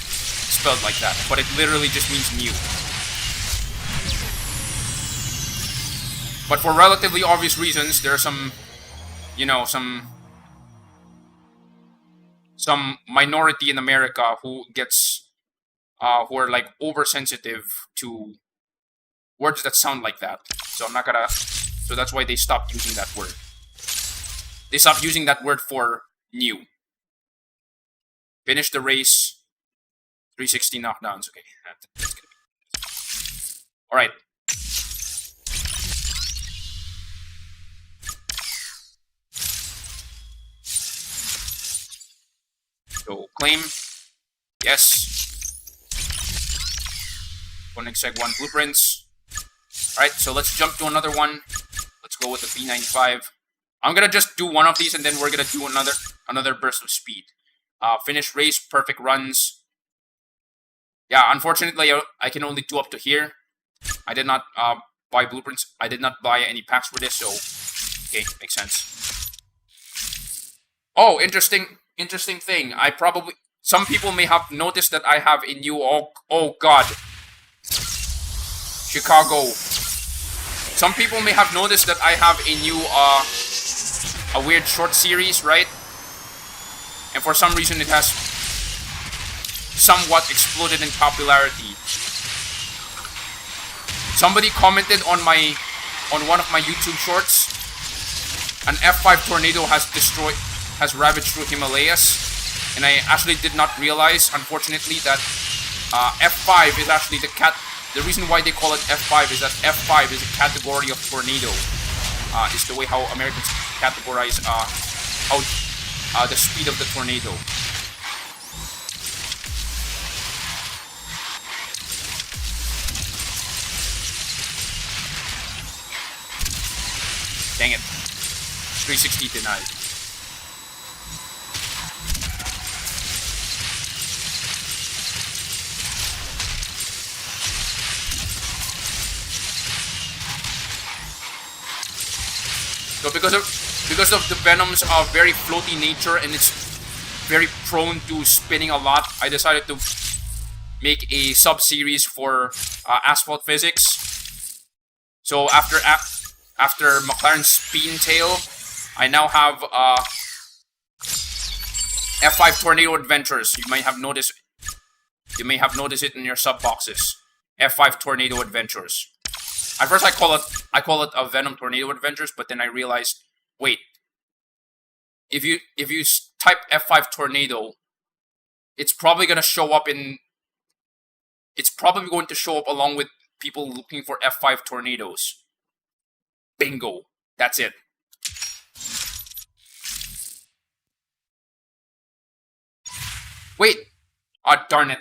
spelled like that, but it literally just means new. But for relatively obvious reasons, there are some, you know, some minority in America who gets who are like oversensitive to words that sound like that. So I'm not gonna. So that's why they stopped using that word. They stopped using that word for new. Finish the race. 360 knockdowns. Okay, that's gonna be. All right. So claim. Yes. Connect seg 1 blueprints. Alright, so let's jump to another one. Let's go with the P95. I'm gonna just do one of these and then we're gonna do another burst of speed. Finish race, perfect runs. Yeah, unfortunately I can only do up to here. I did not buy blueprints. I did not buy any packs for this, so okay, makes sense. Oh, interesting thing. Some people may have noticed that I have a new oh god. Chicago. Some people may have noticed that I have a new a weird short series, right? And for some reason it has somewhat exploded in popularity. Somebody commented on one of my YouTube shorts. An F5 tornado has ravaged through Himalayas. And I actually did not realize, unfortunately, that F5 is actually the reason why they call it F5 is that F5 is a category of tornado. Is the way how Americans categorize the speed of the tornado. Dang it. 360 denied. So because of the Venom's very floaty nature and it's very prone to spinning a lot, I decided to make a sub-series for Asphalt Physics. So after McLaren's Spin Tail, I now have F5 Tornado Adventures. You may have noticed it in your sub boxes. F5 Tornado Adventures. At first I call it a Venom Tornado Adventures, but then I realized, wait, if you type F5 Tornado, it's probably going to show up along with people looking for F5 tornadoes. Bingo. That's it. Wait. Ah, darn it.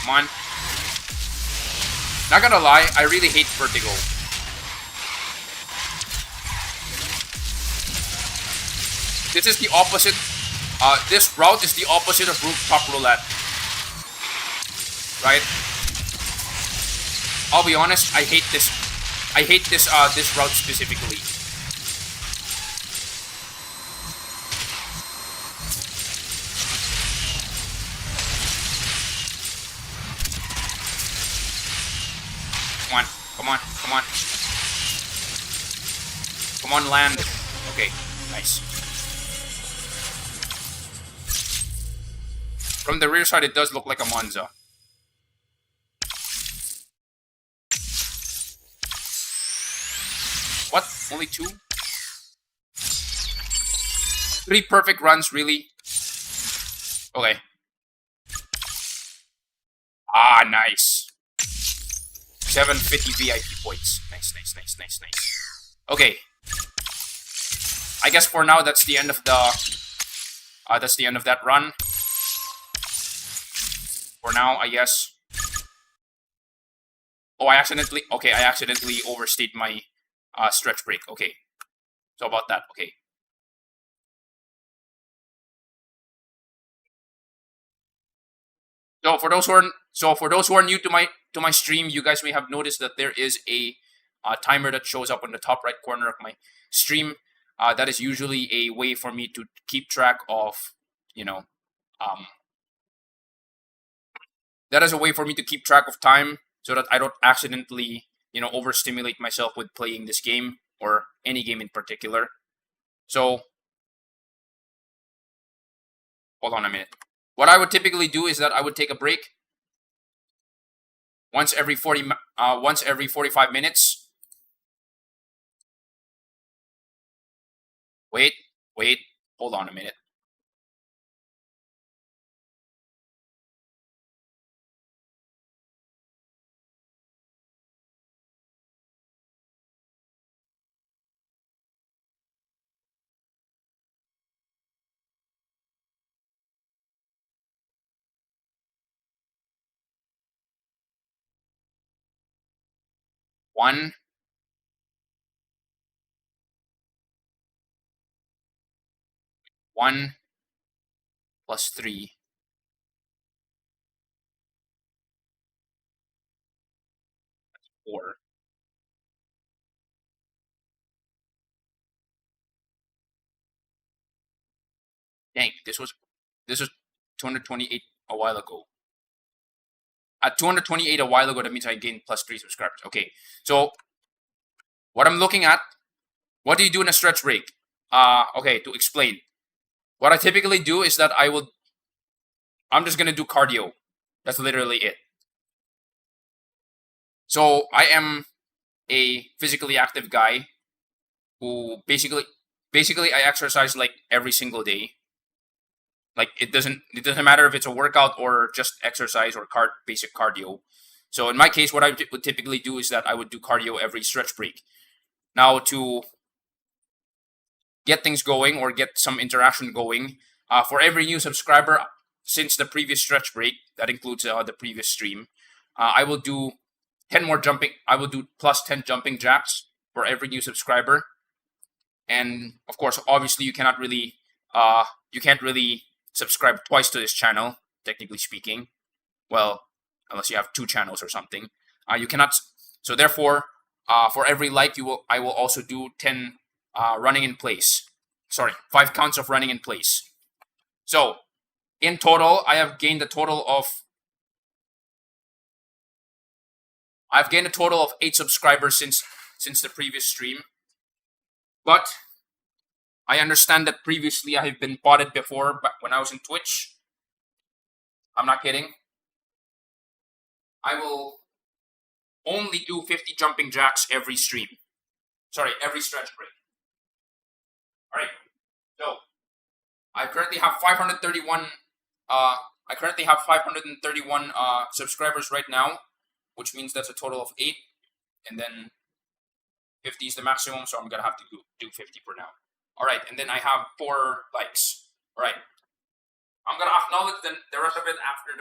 Come on. Not gonna lie, I really hate vertigo. This is the opposite. This route is the opposite of rooftop roulette. Right? I'll be honest, I hate this. I hate this route specifically. Come on. Come on, land. Okay, nice. From the rear side, it does look like a Monza. What? Only 2? 3 perfect runs, really? Okay. Ah, nice. 750 VIP points. Nice. Okay. I guess for now that's the end of that run. For now, I guess. Oh, I accidentally overstayed my stretch break. Okay. So about that. Okay. For those who are new to my stream, you guys may have noticed that there is a timer that shows up on the top right corner of my stream. That is usually a way for me to keep track of, you know, that is a way for me to keep track of time so that I don't accidentally, overstimulate myself with playing this game or any game in particular. So, hold on a minute. What I would typically do is that I would take a break once every 45 minutes. Wait, hold on a minute. One, one plus three. Four. Dang, this was 228 a while ago. At 228 a while ago, that means I gained plus 3 subscribers. Okay, so what I'm looking at, what do you do in a stretch break? Okay, to explain. What I typically do is that I'm just gonna do cardio. That's literally it. So I am a physically active guy who basically I exercise like every single day. Like it doesn't matter if it's a workout or just exercise or basic cardio. So in my case, what I would typically do is that I would do cardio every stretch break. Now to get things going or get some interaction going, for every new subscriber since the previous stretch break, that includes the previous stream, I will do 10 more jumping. I will do plus 10 jumping jacks for every new subscriber. And of course, obviously, you can't really subscribe twice to this channel, technically speaking. Well, unless you have 2 channels or something. You cannot. So therefore, for every like, I will also do 10 running in place. Sorry, 5 counts of running in place. So in total, I've gained a total of 8 subscribers since the previous stream. But I understand that previously I have been botted before, but when I was in Twitch. I'm not kidding. I will only do 50 jumping jacks every stream. Sorry, every stretch break. Alright. So I currently have 531 subscribers right now, which means that's a total of 8, and then 50 is the maximum, so I'm gonna have to do 50 for now. Alright, and then I have 4 likes. Alright. I'm gonna acknowledge the rest of it after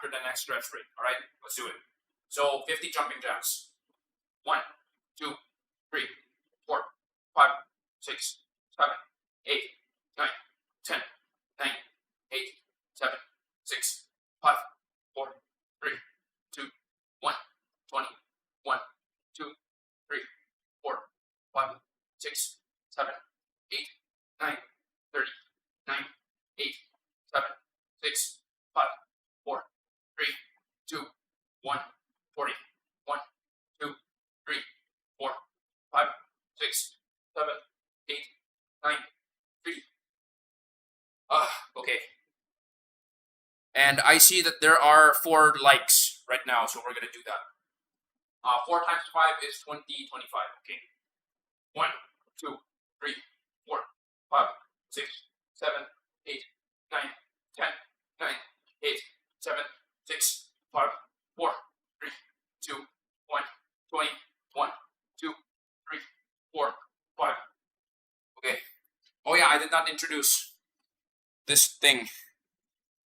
the next stretch break. Alright, let's do it. So 50 jumping jacks. 1, 2, 3, 4, 5, 6, 7, 8, 9, 10, 9, 8, 7, 6, 5, 4, 3, 2, 1, 20, 1, 2, 3, 4, 5, 6, 7, 8, 9, 30, 9, 8, 7, 6, 5, 4, 3, 2, 1, 40, 1, 2, 3, 4, 5, 6, 7, 8, 9, 3. Okay. And I see that there are 4 likes right now, so we're gonna do that. 4 times 5 is 20, 25. Okay. 1, 2, 3, 4, 5, 6, 7, 8, 9, 10, 9, 8, 7, 6, 5, 4, 3, 2, 1, 20, 1, 2, 3, 4, 5. Okay. Oh yeah, I did not introduce this thing.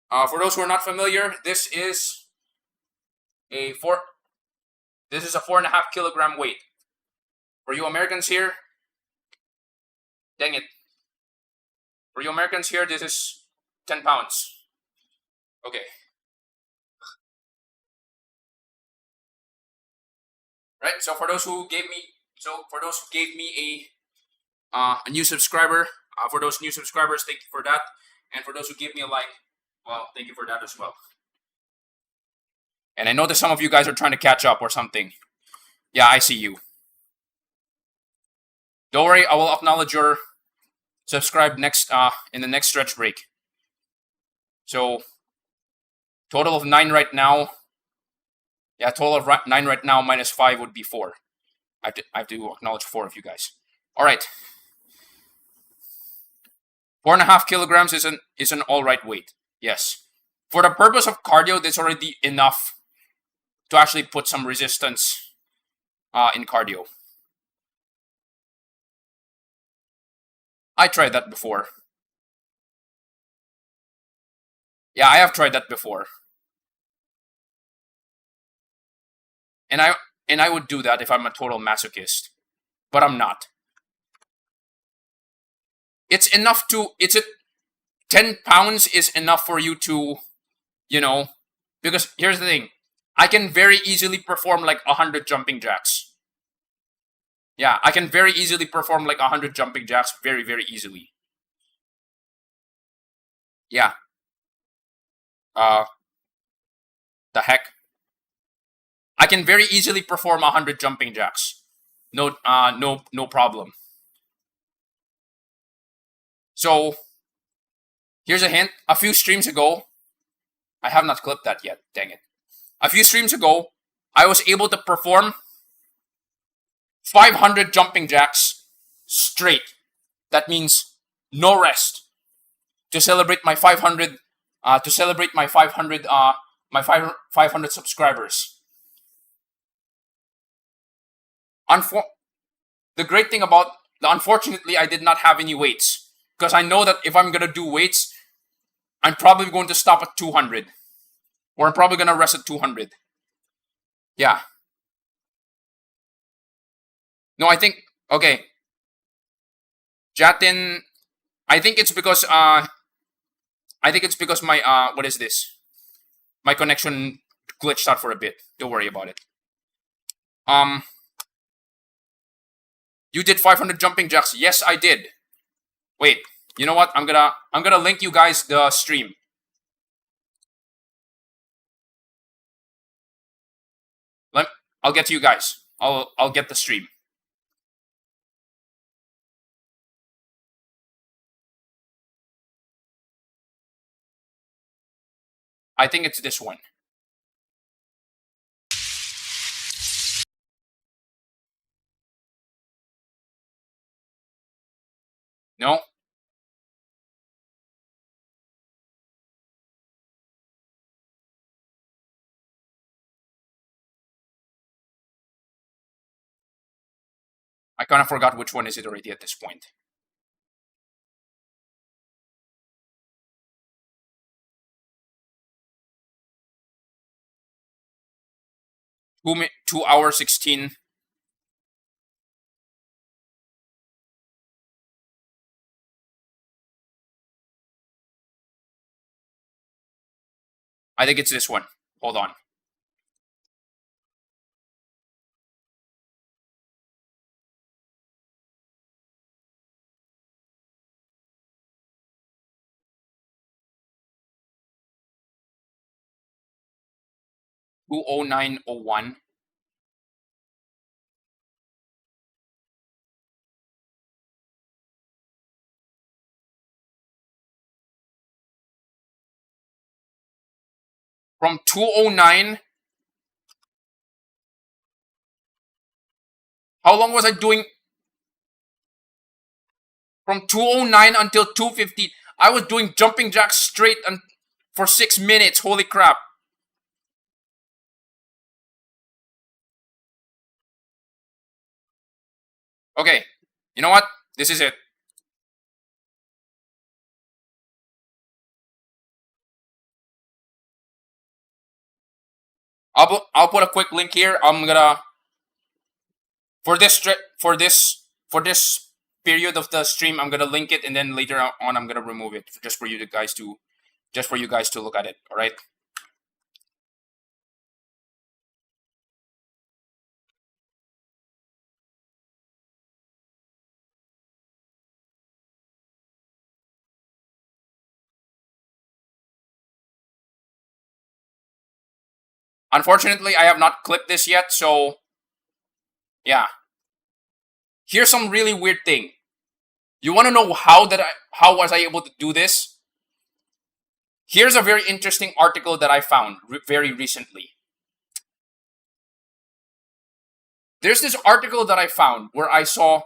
For those who are not familiar, this is a 4.5 kilogram weight. For you Americans here, dang it. For you Americans here, this is 10 pounds. Okay. Right. So for those who gave me a new subscriber, for those new subscribers, thank you for that. And for those who gave me a like, well, thank you for that as well. And I know that some of you guys are trying to catch up or something. Yeah, I see you. Don't worry, I will acknowledge your subscribe next in the next stretch break. So total of 9 right now. Yeah, total of 9 right now minus 5 would be 4. I have to acknowledge 4 of you guys. All right. 4.5 kilograms is an all right weight. Yes. For the purpose of cardio, that's already enough to actually put some resistance in cardio. I tried that before. Yeah, I have tried that before. And I would do that if I'm a total masochist. But I'm not. It's enough to 10 pounds is enough for you to, because here's the thing. I can very easily perform like 100 jumping jacks. Yeah, I can very easily perform like 100 jumping jacks very, very easily. Yeah. The heck? I can very easily perform 100 jumping jacks. No problem. So, here's a hint. A few streams ago, I have not clipped that yet. Dang it. A few streams ago, I was able to perform 500 jumping jacks straight. That means no rest. To celebrate my 500 500 subscribers. Unfortunately, I did not have any weights, because I know that if I'm gonna do weights, I'm probably going to stop at 200, or I'm probably gonna rest at 200. Yeah. No, I think okay. Jatin, I think it's because my what is this? My connection glitched out for a bit. Don't worry about it. You did 500 jumping jacks. Yes, I did. Wait, you know what? I'm gonna link you guys the stream. I'll get to you guys. I'll get the stream. I think it's this one. No? I kind of forgot which one is it already at this point. 2 hours 16. I think it's this one. Hold on. Two 20901. From 209. How long was I doing? From 209 until 250. I was doing jumping jacks straight and for 6 minutes. Holy crap. Okay. You know what? This is it. I'll put a quick link here. I'm gonna for this period of the stream, I'm gonna link it, and then later on I'm gonna remove it just for you guys to look at it. All right. Unfortunately, I have not clipped this yet, so yeah. Here's some really weird thing. You want to know how was I able to do this? Here's a very interesting article that I found very recently. There's this article that I found where I saw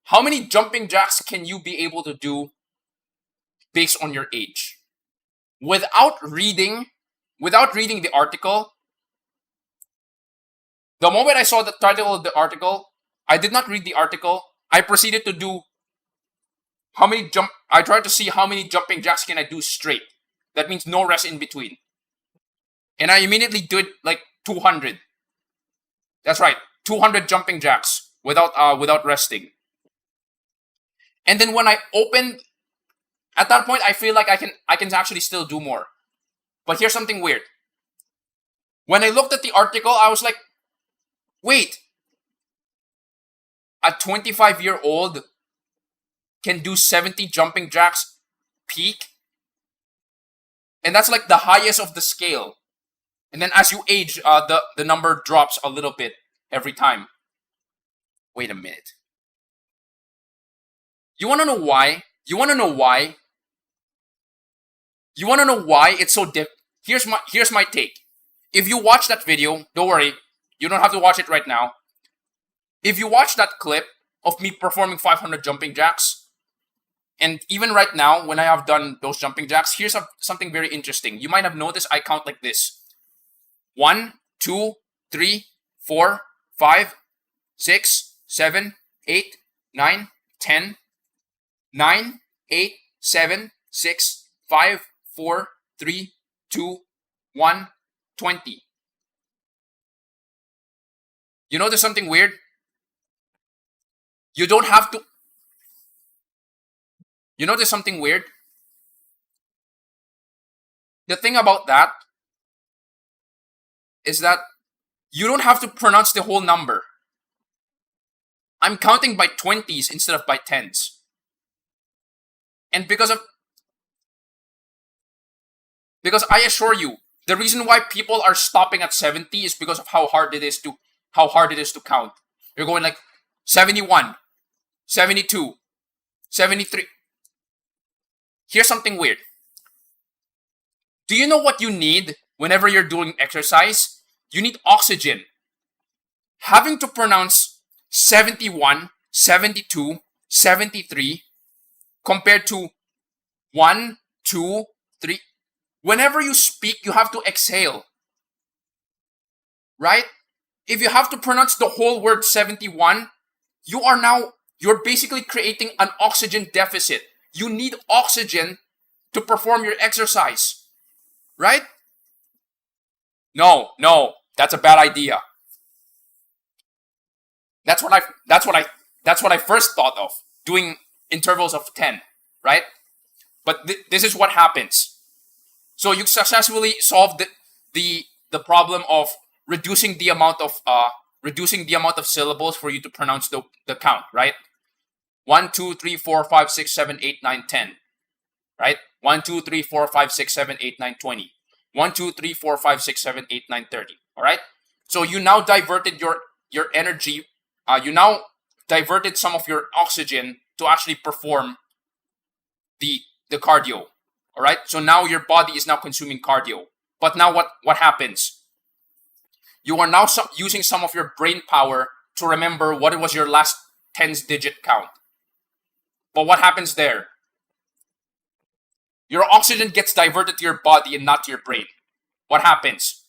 how many jumping jacks can you be able to do based on your age. Without reading the article, the moment I saw the title of the article, I did not read the article. I proceeded to do I tried to see how many jumping jacks can I do straight. That means no rest in between. And I immediately did like 200. That's right, 200 jumping jacks without resting. And then when I opened, at that point I feel like I can actually still do more. But here's something weird. When I looked at the article, I was like, wait, a 25-year-old can do 70 jumping jacks peak? And that's like the highest of the scale. And then as you age, the number drops a little bit every time. Wait a minute. You want to know why? You want to know why? You want to know why it's so Here's my take. If you watch that video, don't worry, you don't have to watch it right now. If you watch that clip of me performing 500 jumping jacks, and even right now when I have done those jumping jacks, here's something very interesting. You might have noticed I count like this: 1, 2, 3, 4, 5, 6, 7, 8, 9, 10, 9, 8, 7, 6, 5, 4, 3, 2, 1, 20. You know there's something weird? You don't have to... You know there's something weird? The thing about that is that you don't have to pronounce the whole number. I'm counting by 20s instead of by 10s. And because I assure you, the reason why people are stopping at 70 is because of how hard it is to count. You're going like 71, 72, 73. Here's something weird. Do you know what you need whenever you're doing exercise? You need oxygen. Having to pronounce 71, 72, 73 compared to 1, 2, 3. Whenever you speak, you have to exhale. Right? If you have to pronounce the whole word 71, you're basically creating an oxygen deficit. You need oxygen to perform your exercise. Right? No, that's a bad idea. That's what I first thought of, doing intervals of 10, right? But this is what happens. So you successfully solved the problem of reducing the amount of syllables for you to pronounce the count, right? 1, 2, 3, 4, 5, 6, 7, 8, 9, 10. Right? 1, 2, 3, 4, 5, 6, 7, 8, 9, 20. 1, 2, 3, 4, 5, 6, 7, 8, 9, 30. Alright? So you now diverted your energy. You now diverted some of your oxygen to actually perform the cardio. Alright? So now your body is now consuming cardio. But now what happens? You are now using some of your brain power to remember what was your last tens digit count. But what happens there? Your oxygen gets diverted to your body and not to your brain. What happens?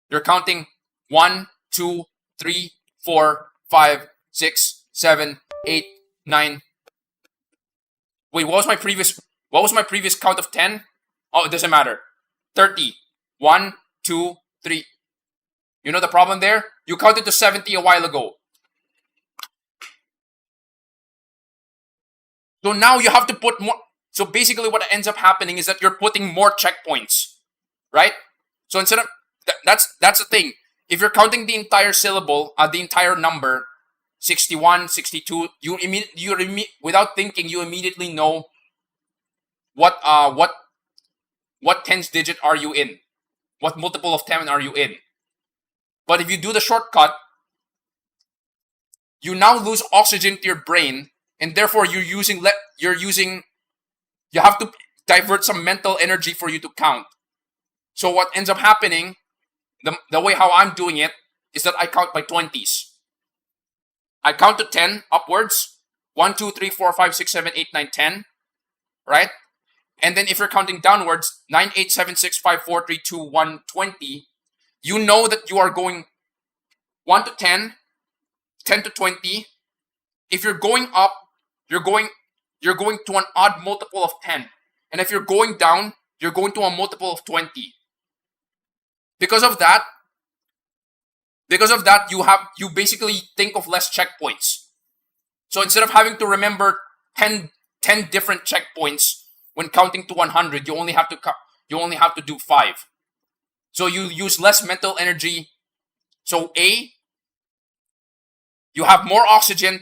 You're counting 1, 2, 3, 4, 5, 6, 7, 8, 9. Wait, what was my previous count of 10? Oh, it doesn't matter. 30. 1, 2, 3. You know the problem there? You counted to 70 a while ago. So now you have to put more. So basically what ends up happening is that you're putting more checkpoints, right? So instead of, that's the thing. If you're counting the entire syllable, the entire number, 61, 62, without thinking, you immediately know what tens digit are you in. What multiple of 10 are you in? But if you do the shortcut, you now lose oxygen to your brain, and therefore you have to divert some mental energy for you to count. So what ends up happening, the way how I'm doing it, is that I count by 20s. I count to 10 upwards. 1, 2, 3, 4, 5, 6, 7, 8, 9, 10. Right? And then if you're counting downwards, 9, 8, 7, 6, 5, 4, 3, 2, 1, 20, you know that you are going 1 to 10, 10 to 20. If you're going up, you're going to an odd multiple of 10. And if you're going down, you're going to a multiple of 20. Because of that, you basically think of less checkpoints. So instead of having to remember 10 different checkpoints when counting to 100, you only have to do 5. So you use less mental energy. So A, you have more oxygen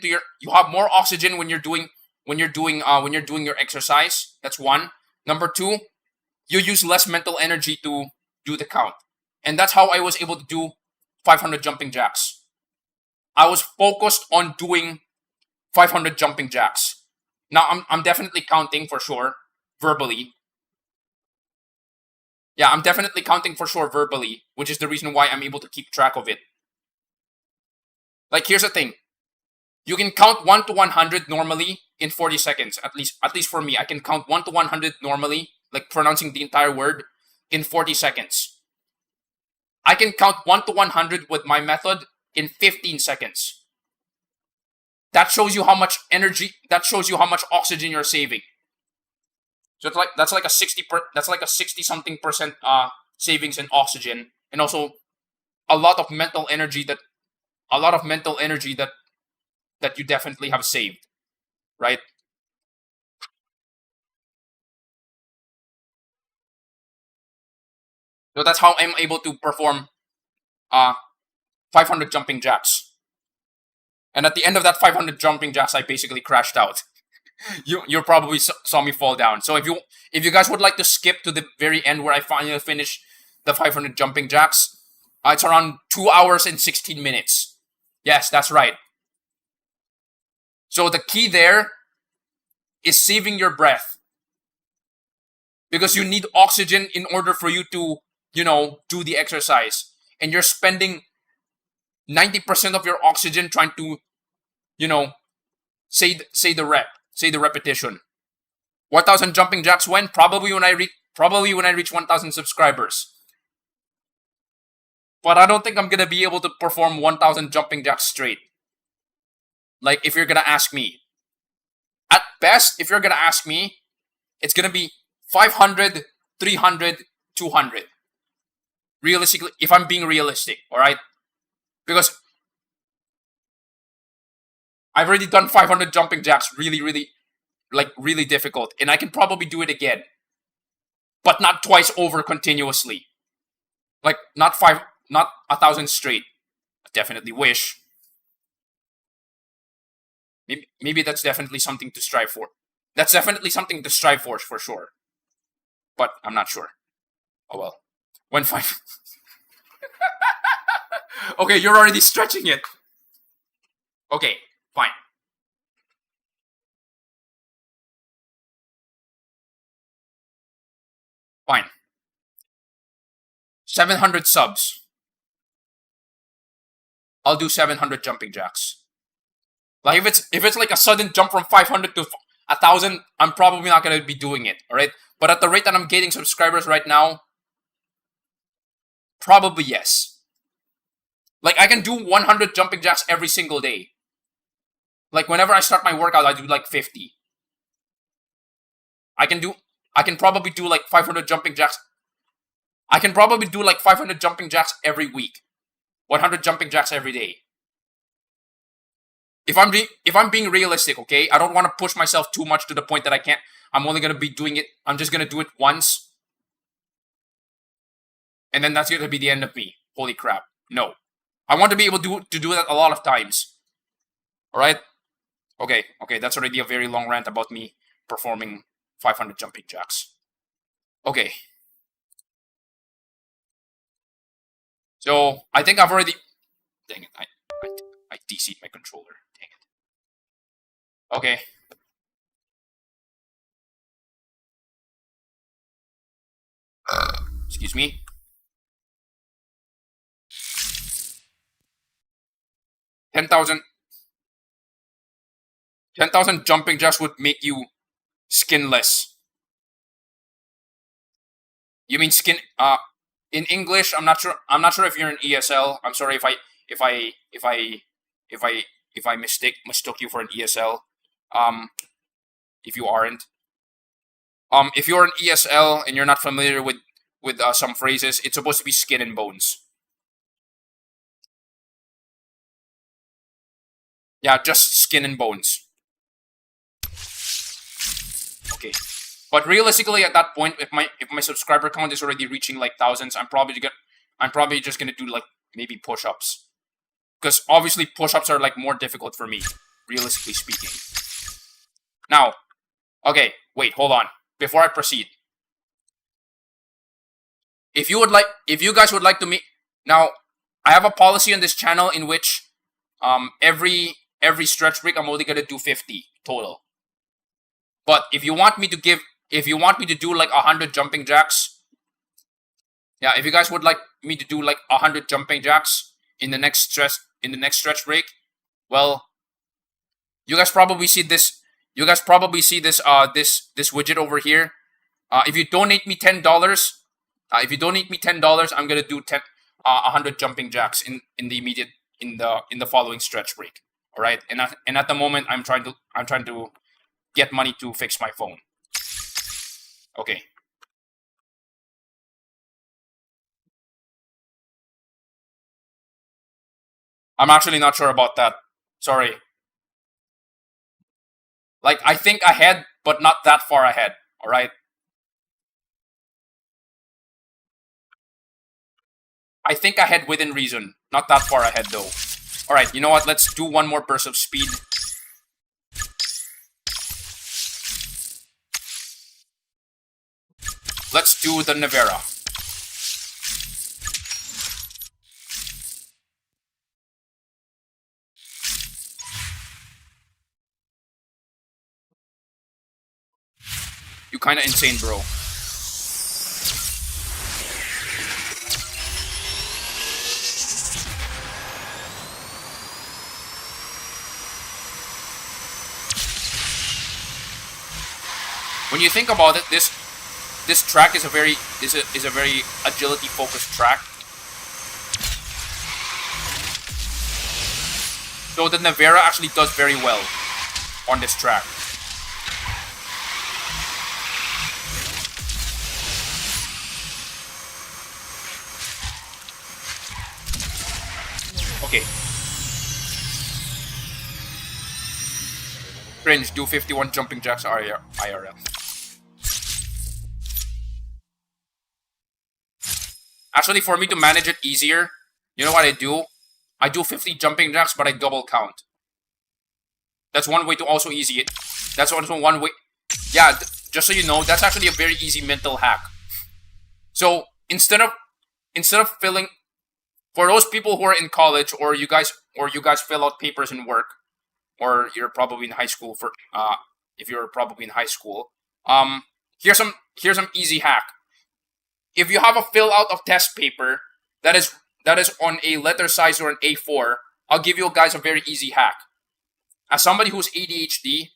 when you're doing your exercise. That's 1. Number 2, you use less mental energy to do the count. And that's how I was able to do 500 jumping jacks. I was focused on doing 500 jumping jacks. Now I'm definitely counting for sure verbally. Yeah, I'm definitely counting for sure verbally, which is the reason why I'm able to keep track of it. Like, here's the thing. You can count 1 to 100 normally in 40 seconds. At least for me, I can count 1 to 100 normally, like pronouncing the entire word, in 40 seconds. I can count 1 to 100 with my method in 15 seconds. That shows you how much oxygen you're saving. So that's like a 60 something percent savings in oxygen, and also a lot of mental energy that you definitely have saved, right? So that's how I'm able to perform 500 jumping jacks. And at the end of that 500 jumping jacks, I basically crashed out. You probably saw me fall down. So if you guys would like to skip to the very end where I finally finish the 500 jumping jacks, it's around 2 hours and 16 minutes. Yes, that's right. So the key there is saving your breath, because you need oxygen in order for you to, do the exercise. And you're spending 90% of your oxygen trying to, say the repetition. 1,000 jumping jacks when? Probably when I reach 1,000 subscribers. But I don't think I'm gonna be able to perform 1,000 jumping jacks straight. Like, if you're gonna ask me. At best, if you're gonna ask me, it's gonna be 500, 300, 200. Realistically, if I'm being realistic, alright? Because I've already done 500 jumping jacks really difficult. And I can probably do it again. But not twice over continuously. Like, not 1,000 straight. I definitely wish. Maybe that's definitely something to strive for. That's definitely something to strive for sure. But I'm not sure. Oh well. When 5... Okay, you're already stretching it. Okay, fine. Fine. 700 subs. I'll do 700 jumping jacks. Like, if it's like a sudden jump from 500 to 1,000, I'm probably not gonna be doing it, alright? But at the rate that I'm getting subscribers right now, probably yes. Like, I can do 100 jumping jacks every single day. Like, whenever I start my workout, I do like 50. I can probably do like 500 jumping jacks. I can probably do like 500 jumping jacks every week. 100 jumping jacks every day. If I'm being realistic, okay? I don't want to push myself too much to the point that I can't. I'm only going to be doing it. I'm just going to do it once. And then that's going to be the end of me. Holy crap. No. I want to be able to do that a lot of times. Alright? Okay, that's already a very long rant about me performing 500 jumping jacks. Okay. So I think I've already. Dang it! I DC'd my controller. Dang it. Okay. Excuse me. 10,000. 10,000 jumping jacks would make you skinless. You mean skin? In English, I'm not sure. I'm not sure if you're an ESL. I'm sorry if I if I if I if I mistook you for an ESL. Um, if you aren't, if you're an ESL and you're not familiar with some phrases, it's supposed to be skin and bones. Yeah, just skin and bones. Okay. But realistically, at that point, if my subscriber count is already reaching like thousands, I'm probably just gonna do like maybe push-ups, because obviously push-ups are like more difficult for me, realistically speaking. Now, okay, wait, hold on. Before I proceed, if you guys would like to meet, now I have a policy on this channel in which every stretch break I'm only gonna do 50 total. But if you want me to do like 100 jumping jacks, yeah, if you guys would like me to do like 100 jumping jacks in the next stretch break, well, you guys probably see this. You guys probably see this this widget over here. If you donate me $10, I'm gonna do 100 jumping jacks in the immediate in the following stretch break. All right, and at the moment I'm trying to get money to fix my phone. Okay. I'm actually not sure about that. Sorry. Like, I think ahead, but not that far ahead. All right. I think ahead within reason, not that far ahead though. All right. You know what? Let's do one more burst of speed. Let's do the Nevera. You kinda insane, bro. When you think about it, this track is a very agility focused track. So the Nevera actually does very well on this track. Okay. Cringe, do 51 jumping jacks IRL. Actually, for me to manage it easier, you know what I do? I do 50 jumping jacks, but I double count. That's one way to also easy it. That's also one way. Yeah, just so you know, that's actually a very easy mental hack. So instead of filling, for those people who are in college, or you guys fill out papers in work, or you're probably in high school for if you're probably in high school, here's some easy hack. If you have a fill out of test paper that is on a letter size or an A4, I'll give you guys a very easy hack. As somebody who's ADHD,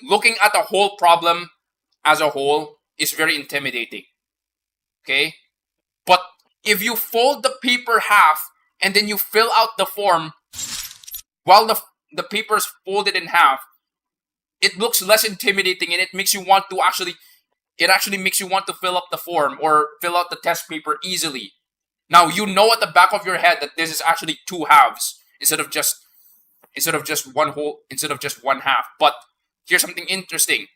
looking at the whole problem as a whole is very intimidating. Okay? But if you fold the paper half and then you fill out the form while the paper's folded in half, it looks less intimidating, and it makes you want to actually makes you want to fill up the form or fill out the test paper easily. Now, you know at the back of your head that this is actually two halves instead of just one half. But here's something interesting.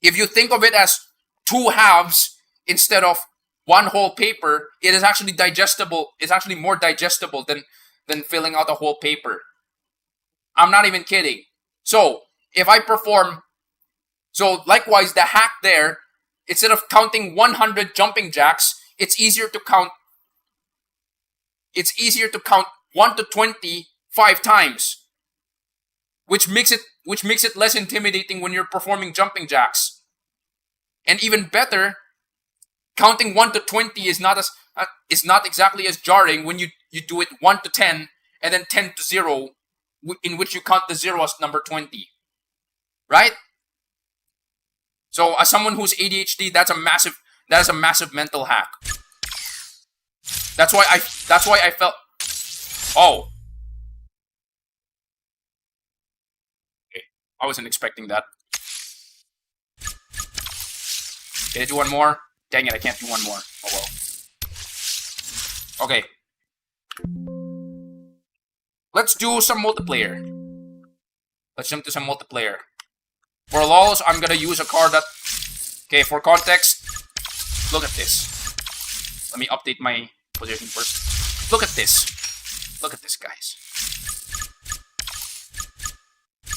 If you think of it as two halves instead of one whole paper, it is actually digestible. It's actually more digestible than filling out a whole paper. I'm not even kidding. So, if I perform, so likewise, the hack there instead of counting 100 jumping jacks, it's easier to count 1 to 20 5 times, which makes it less intimidating when you're performing jumping jacks. And even better, counting 1 to 20 is not exactly as jarring when you do it 1 to 10 and then 10 to 0, in which you count the 0 as number 20. Right? So as someone who's ADHD, that is a massive mental hack. That's why I felt, oh. Okay. I wasn't expecting that. Can I do one more? Dang it, I can't do one more. Oh well. Okay. Let's do some multiplayer. Let's jump to some multiplayer. For lols, I'm gonna use a card that... Okay, for context, look at this. Let me update my position first. Look at this. Look at this, guys.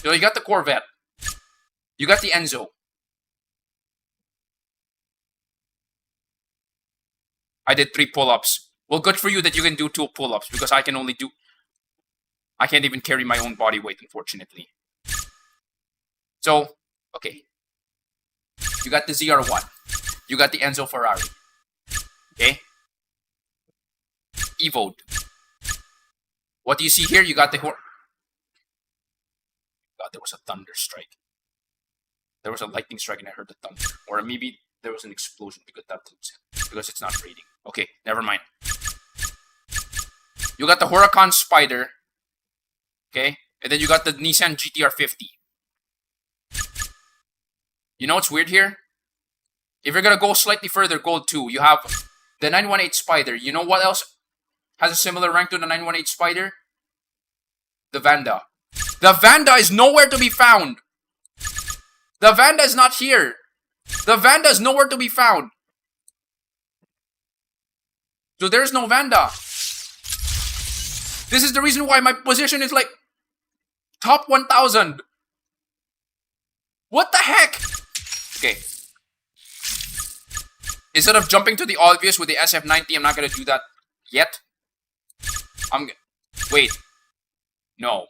So you got the Corvette. You got the Enzo. I did 3 pull-ups. Well, good for you that you can do 2 pull-ups, because I can't even carry my own body weight, unfortunately. So, okay. You got the ZR1. You got the Enzo Ferrari. Okay? Evoed. What do you see here? You got the... God, there was a thunder strike. There was a lightning strike and I heard the thunder. Or maybe there was an explosion because it's not raining. Okay, never mind. You got the Huracan Spider. Okay? And then you got the Nissan GTR 50. You know what's weird here? If you're gonna go slightly further, gold 2, you have the 918 Spider. You know what else has a similar rank to the 918 Spider? The Vanda. The Vanda is nowhere to be found. The Vanda is not here. The Vanda is nowhere to be found. So there's no Vanda. This is the reason why my position is like top 1000. What the heck? Okay. Instead of jumping to the obvious with the SF90, I'm not going to do that yet. Wait. No.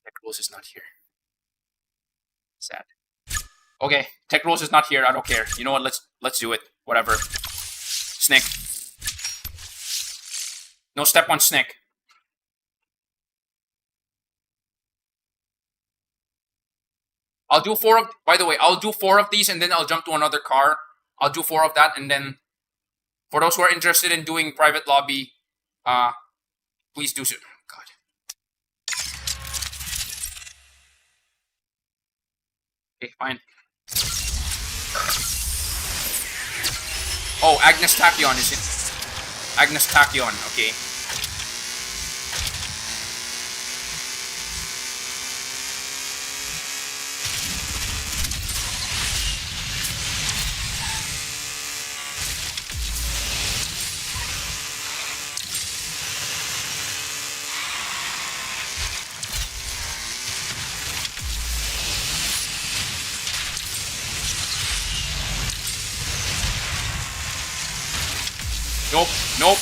Tech Rose is not here. Sad. Okay, Tech Rose is not here. I don't care. You know what? Let's do it. Whatever. Snick. No step on Snick. I'll do 4 of... By the way, I'll do 4 of these and then I'll jump to another car. I'll do 4 of that and then... For those who are interested in doing private lobby, please do so. God. Okay, fine. Oh, Agnes Tachyon is it? Agnes Tachyon, okay. Nope, nope.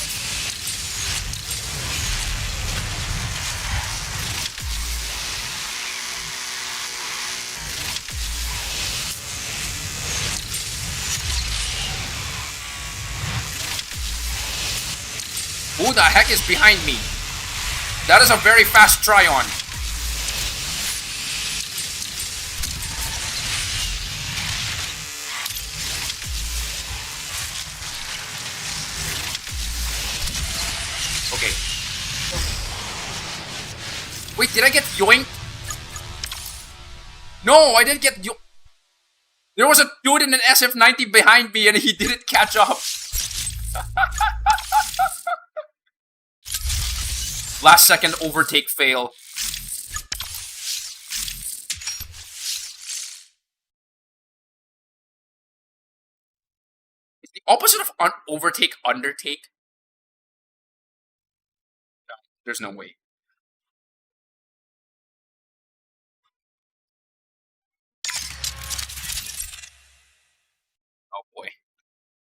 Who the heck is behind me? That is a very fast try-on. Okay. Wait, did I get yoinked? No, I didn't get yoinked. There was a dude in an SF90 behind me and he didn't catch up. Last second overtake fail. Is the opposite of overtake undertake? No, there's no way.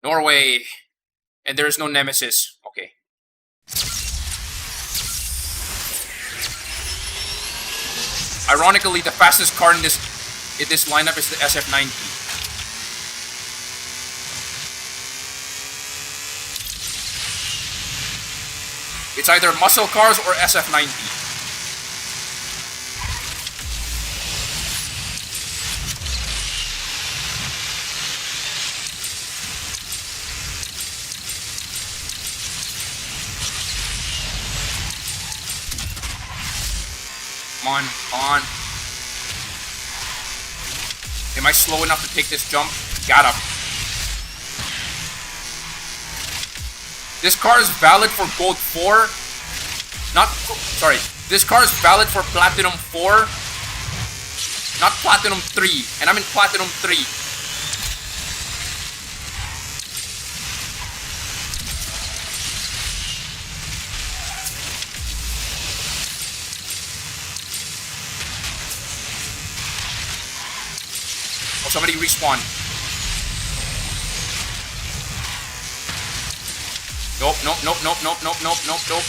Norway. And there is no nemesis. Okay. Ironically, the fastest car in this lineup is the SF90. It's either muscle cars or SF90. Come on, come on. Am I slow enough to take this jump? Got him. This car is valid for Gold 4. Sorry. This car is valid for Platinum 4. Not Platinum 3. And I'm in Platinum 3. Oh, somebody respawned. Nope, nope, nope, nope, nope, nope, nope, nope, nope.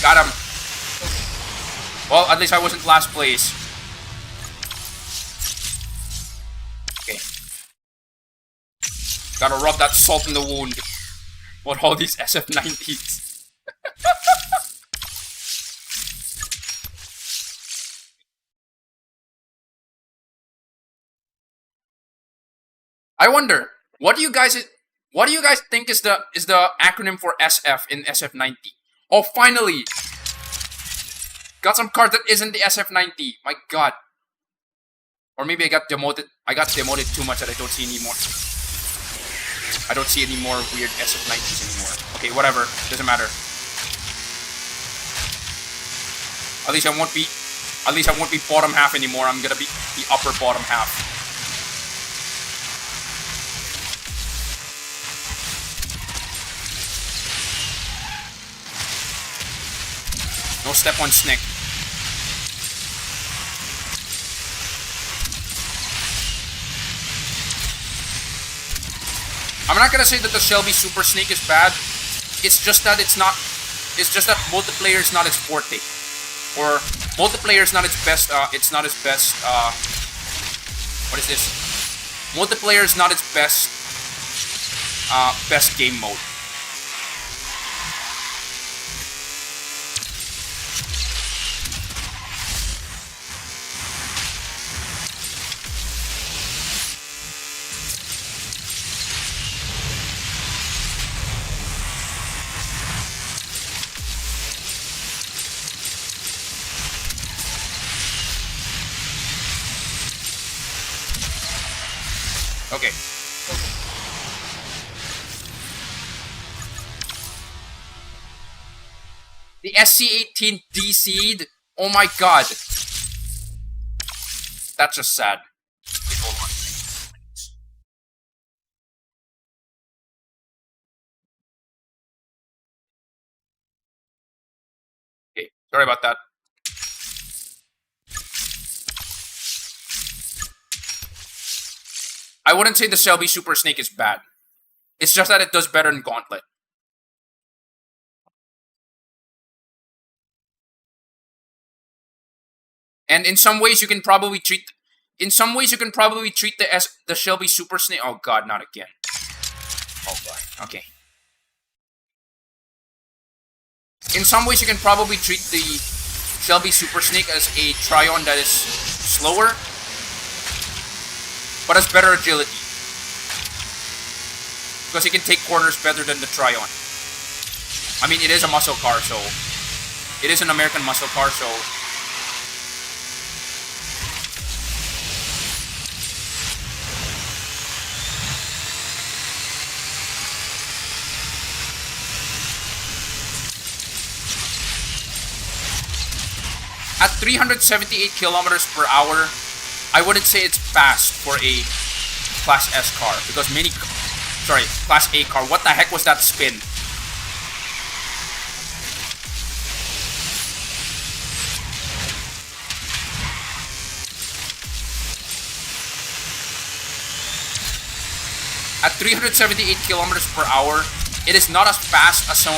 Got him. Well, at least I wasn't last place. Okay. Gotta rub that salt in the wound. What all these SF90s. I wonder, what do you guys think is the acronym for SF in SF90? Oh, finally! Got some card that isn't the SF90. My god. Or maybe I got demoted. I got demoted too much that I don't see anymore. I don't see any more weird SF90s anymore. Okay, whatever. Doesn't matter. At least I won't be bottom half anymore. I'm gonna be the upper bottom half. No step on Snick. I'm not gonna say that the Shelby Super Snake is bad. It's just that multiplayer is not its forte. Or multiplayer is not its best, it's not its best, what is this? Multiplayer is not its best, best game mode. Okay. The SC-18 DC'd? Oh my god. That's just sad. Wait, hold on. Okay, sorry about that. I wouldn't say the Shelby Super Snake is bad. It's just that it does better in Gauntlet. And in some ways you can probably treat the Shelby Super Snake. Oh god, not again. Oh god. Okay. In some ways you can probably treat the Shelby Super Snake as a Tryon that is slower, but has better agility. Because he can take corners better than the Tryon. I mean, it is a muscle car, so... It is an American muscle car, so... At 378 kilometers per hour, I wouldn't say it's fast for a Class S car, because Class A car. What the heck was that spin? At 378 kilometers per hour, it is not as fast as some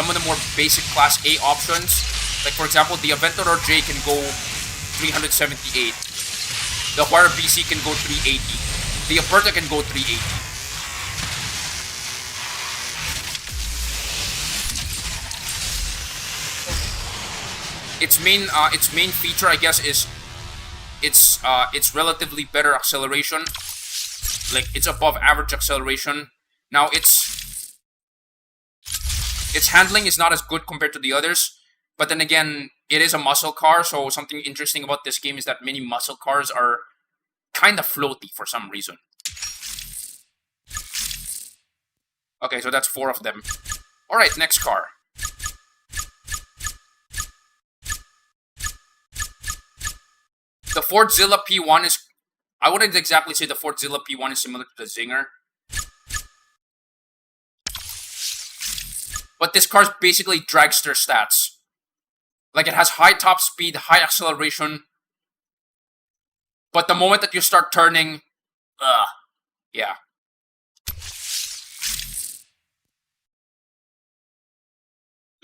of the more basic Class A options. Like for example, the Aventador J can go 378. The Huayra BC can go 380. The Aperta can go 380. Its main feature, I guess, is its relatively better acceleration. Like it's above average acceleration. Now its handling is not as good compared to the others, but then again, it is a muscle car. So something interesting about this game is that many muscle cars are kind of floaty for some reason. Okay, so that's 4 of them. All right, next car. The Fordzilla P1 is... I wouldn't exactly say the Fordzilla P1 is similar to the Zinger. But this car's basically dragster stats. Like, it has high top speed, high acceleration. But the moment that you start turning... yeah.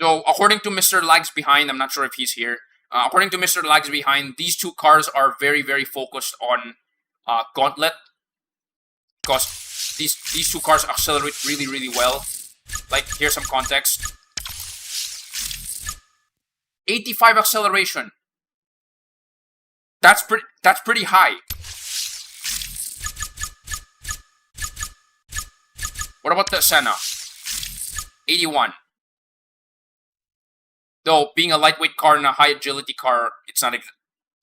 So, according to Mr. Lags Behind, I'm not sure if he's here. According to Mr. Lags Behind, these 2 cars are very, very focused on Gauntlet. Because these 2 cars accelerate really, really well. Like, here's some context. 85 acceleration. That's pretty high. What about the Senna? 81. Though, being a lightweight car and a high agility car, it's not...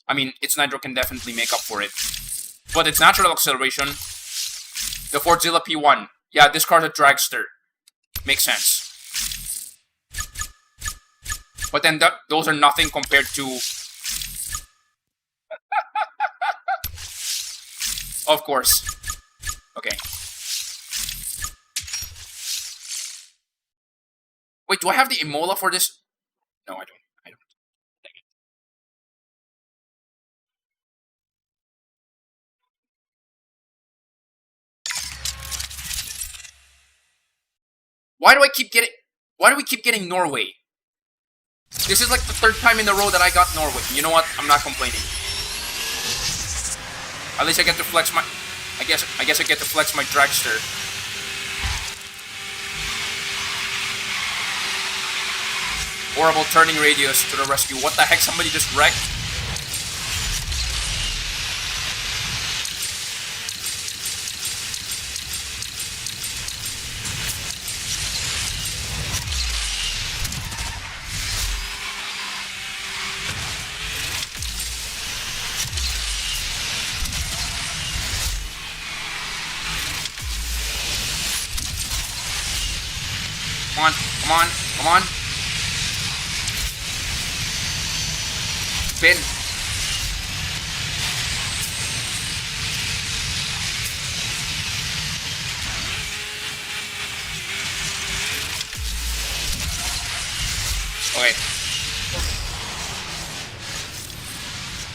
I mean, its nitro can definitely make up for it. But its natural acceleration... The Fordzilla P1. Yeah, this car's a dragster. Makes sense. But then those are nothing compared to... Of course. Okay. Wait, do I have the Imola for this? No, I don't. Dang it. Why do we keep getting Norway? This is like the 3rd time in a row that I got Norway. You know what? I'm not complaining. At least I get to flex my... I guess I get to flex my dragster. Horrible turning radius to the rescue. What the heck? Somebody just wrecked? Come on, come on, come on. Spin. Okay.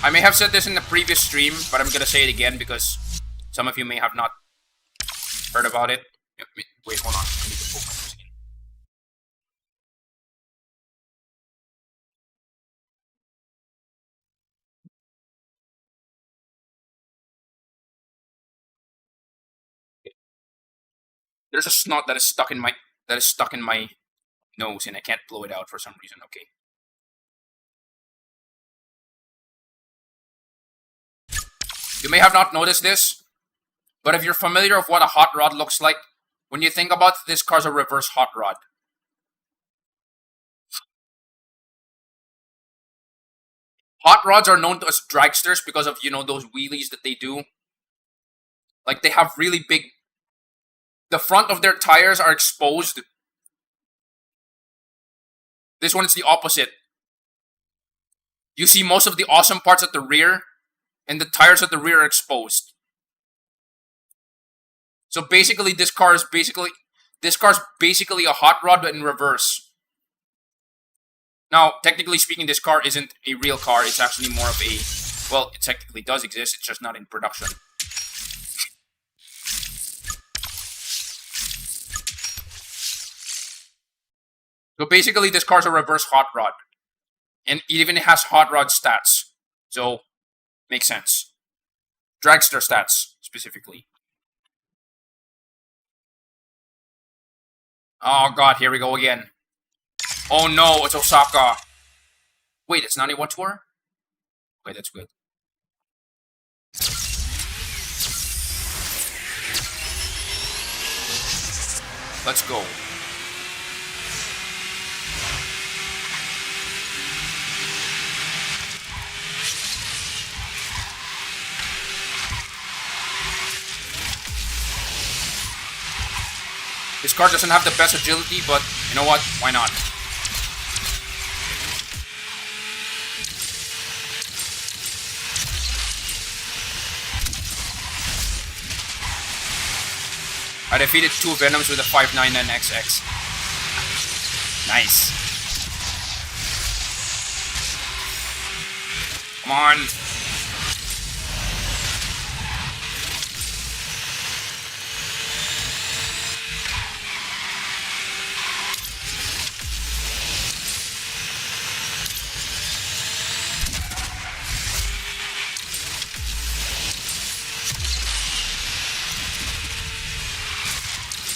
I may have said this in the previous stream, but I'm gonna say it again because some of you may have not heard about it. Wait, hold on. I need to pull my music in. There's a snot that is stuck in my nose, and I can't blow it out for some reason. Okay. You may have not noticed this, but if you're familiar with what a hot rod looks like, when you think about this car's a reverse hot rod. Hot rods are known as dragsters because of, you know, those wheelies that they do. Like, they have really big... The front of their tires are exposed. This one is the opposite. You see most of the awesome parts at the rear, and the tires at the rear are exposed. So basically, this car's basically a hot rod but in reverse. Now, technically speaking, this car isn't a real car. It's actually more of a... Well, it technically does exist. It's just not in production. So basically, this car's a reverse hot rod, and it even has hot rod stats. So makes sense. Dragster stats specifically. Oh god, here we go again. Oh no, it's Osaka. Wait, it's Naniwa Tour? Okay, that's good. Let's go. This car doesn't have the best agility, but you know what? Why not? I defeated 2 Venoms with a 599XX. Nice. Come on.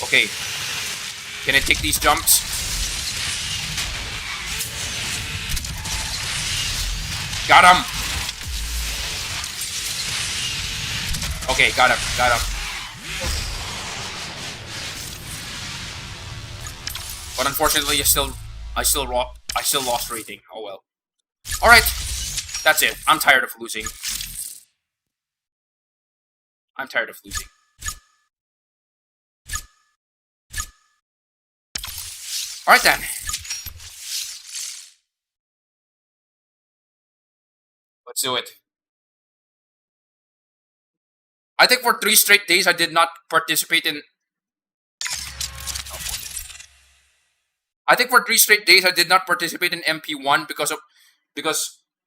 Okay. Can I take these jumps? Got him! Okay, got him, got him. But unfortunately, I still lost rating. Oh well. Alright. That's it. I'm tired of losing. I'm tired of losing. Alright then. Let's do it. I think for 3 straight days I did not participate in... I think for 3 straight days I did not participate in MP1 because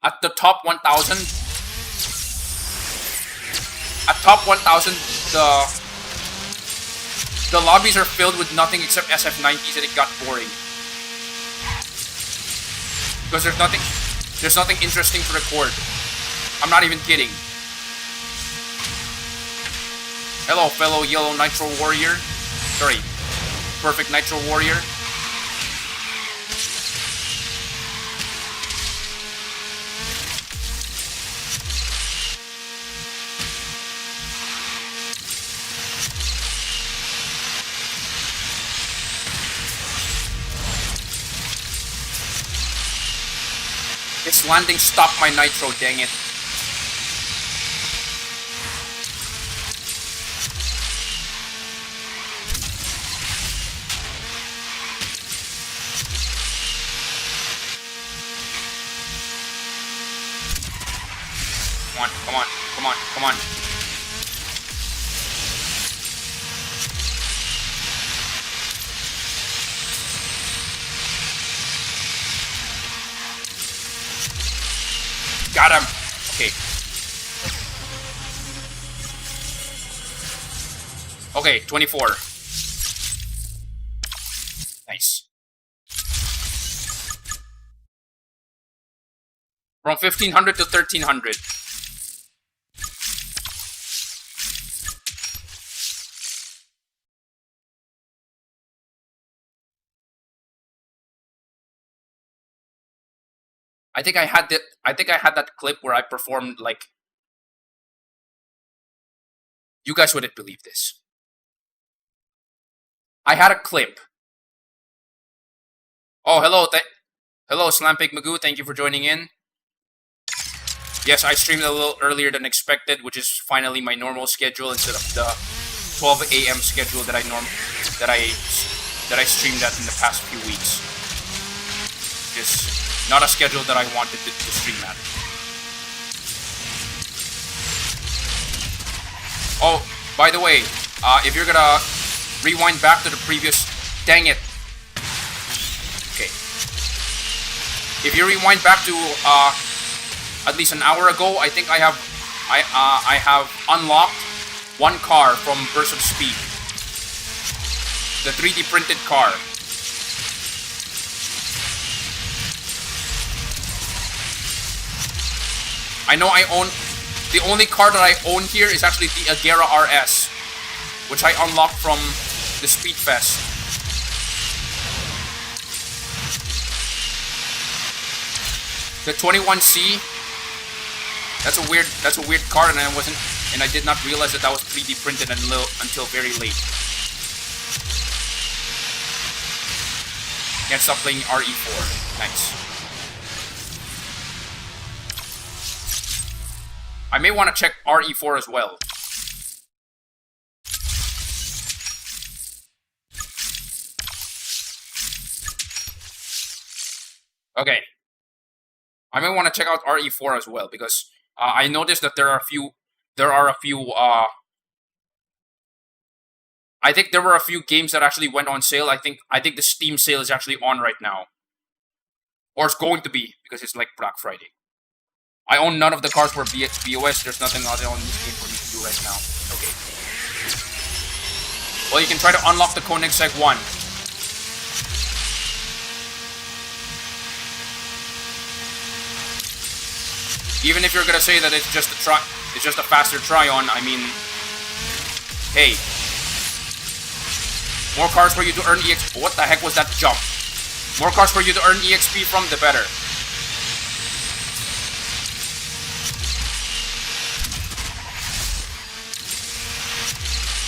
at the top 1000... At top 1000, the lobbies are filled with nothing except SF90s and it got boring. Because there's nothing interesting to record. I'm not even kidding. Hello, fellow yellow nitro warrior. Sorry, perfect nitro warrior. This landing stopped my nitro, dang it. Come on, come on, come on, come on. Got him. Okay. Okay, 24. Nice. From 1500 to 1300. I think I had that clip where I performed like... You guys wouldn't believe this. I had a clip. Oh, hello, hello, Slampig Magoo. Thank you for joining in. Yes, I streamed a little earlier than expected, which is finally my normal schedule instead of the 12 a.m. schedule that I streamed at in the past few weeks. Just not a schedule that I wanted to stream at. Oh, by the way, if you're gonna rewind back to the previous... Dang it. Okay. If you rewind back to at least an hour ago, I think I have unlocked one car from Burst of Speed. The 3D printed car. I know I own... The only car that I own here is actually the Agera RS, which I unlocked from the Speed Fest. The 21C. That's a weird car, and I did not realize that was 3D printed until very late. Can't stop playing RE4. Nice. I may want to check RE4 as well. Okay. I may want to check out RE4 as well, because I noticed that there are a few. I think there were a few games that actually went on sale. I think the Steam sale is actually on right now, or it's going to be, because it's like Black Friday. I own none of the cars for BOS. There's nothing on this game for me to do right now. Okay. Well, you can try to unlock the Koenigsegg 1. Even if you're gonna say that it's just a faster Tryon, I mean, hey, more cars for you to earn EXP. What the heck was that jump? More cars for you to earn EXP from, the better.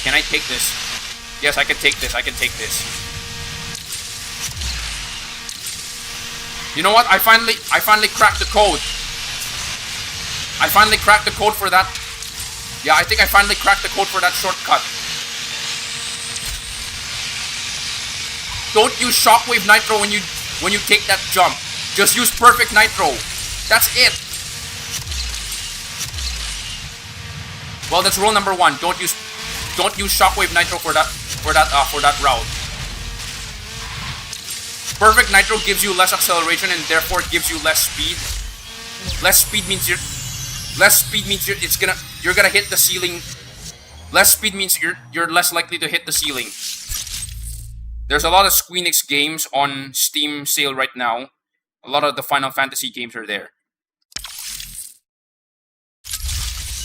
Can I take this? Yes, I can take this. I can take this. You know what? I finally cracked the code. I finally cracked the code for that. Yeah, I think I finally cracked the code for that shortcut. Don't use Shockwave Nitro when you take that jump. Just use Perfect Nitro. That's it. Well, that's rule number 1. Don't use Shockwave Nitro for that route. Perfect Nitro gives you less acceleration and therefore it gives you less speed. Less speed means you're gonna hit the ceiling. Less speed means you're less likely to hit the ceiling. There's a lot of Squeenix games on Steam sale right now. A lot of the Final Fantasy games are there.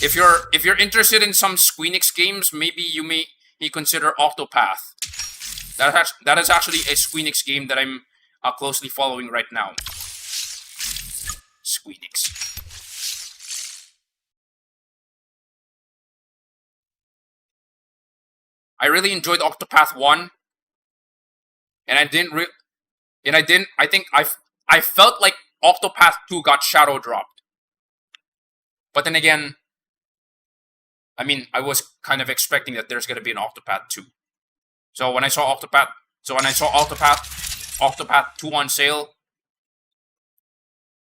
If you're interested in some Squeenix games, maybe you may consider Octopath. That is actually a Squeenix game that I'm closely following right now. Squeenix. I really enjoyed Octopath 1, and I felt like Octopath 2 got shadow dropped. But then again, I mean, I was kind of expecting that there's gonna be an Octopath 2. So when I saw Octopath 2 on sale,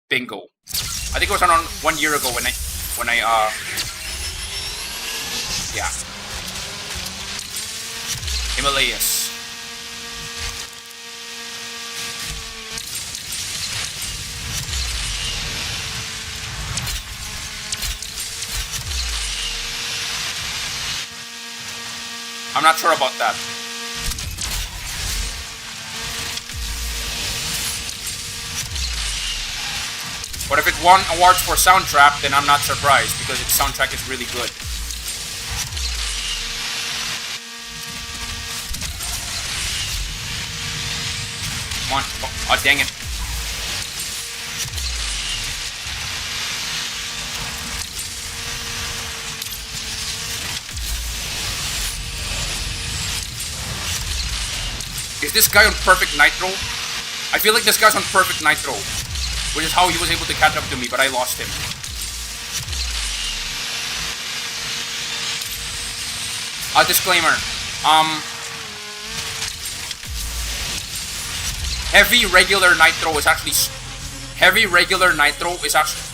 bingo. I think it was around 1 year ago yeah. Himalayas. I'm not sure about that. But if it won awards for soundtrack, then I'm not surprised, because its soundtrack is really good. Come on. Oh, dang it. Is this guy on Perfect Nitro? I feel like this guy's on Perfect Nitro, which is how he was able to catch up to me, but I lost him. A disclaimer. Heavy regular nitro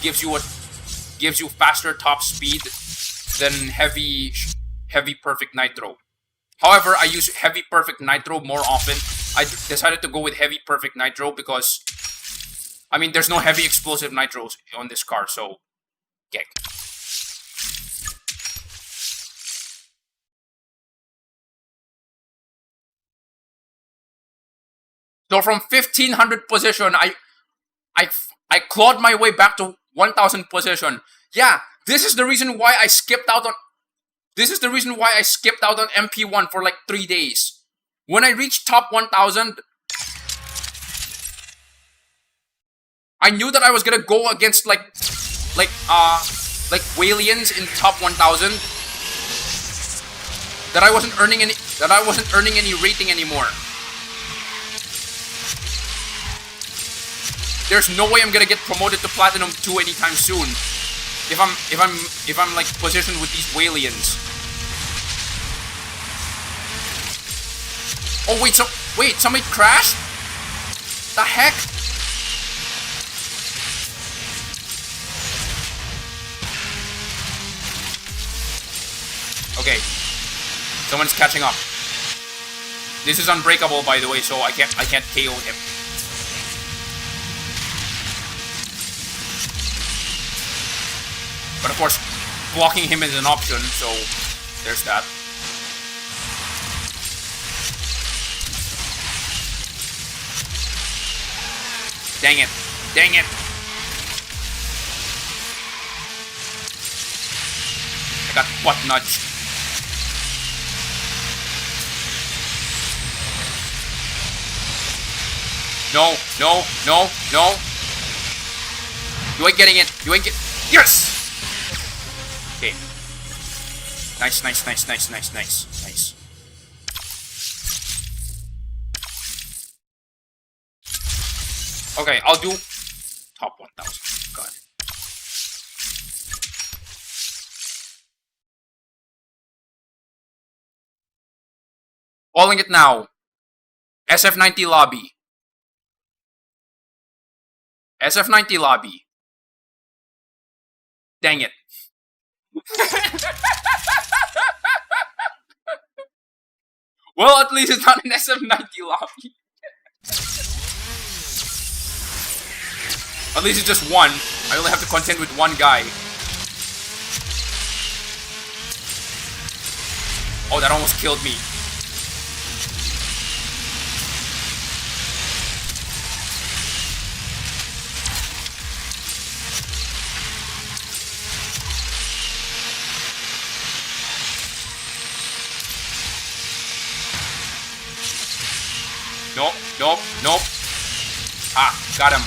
gives you faster top speed than heavy perfect nitro. However, I use heavy perfect nitro more often. I decided to go with heavy perfect nitro because, I mean, there's no heavy explosive nitros on this car, so geck. So from 1500 position, I clawed my way back to 1000 position Yeah, this is the reason why I skipped out on. This is the reason why I skipped out on MP1 for like 3 days. When I reached top 1,000, I knew that I was gonna go against like Walians in top 1,000. That I wasn't earning any rating anymore. There's no way I'm gonna get promoted to Platinum 2 anytime soon. If I'm like positioned with these Walians. Oh wait, somebody crashed? The heck? Okay. Someone's catching up. This is Unbreakable, by the way, so I can't KO him. But of course, blocking him is an option, so there's that. Dang it. Dang it. I got butt nudged. No, no, no, no. You ain't getting it. You ain't get. Yes! Okay. Nice, nice, nice, nice, nice, nice, nice. Okay, I'll do top 1,000. God. Calling it now. SF90 lobby. SF90 lobby. Dang it. Well, at least it's not an SF90 lobby. At least it's just one. I only have to contend with one guy. Oh, that almost killed me. Nope, nope, nope. Ah, got him.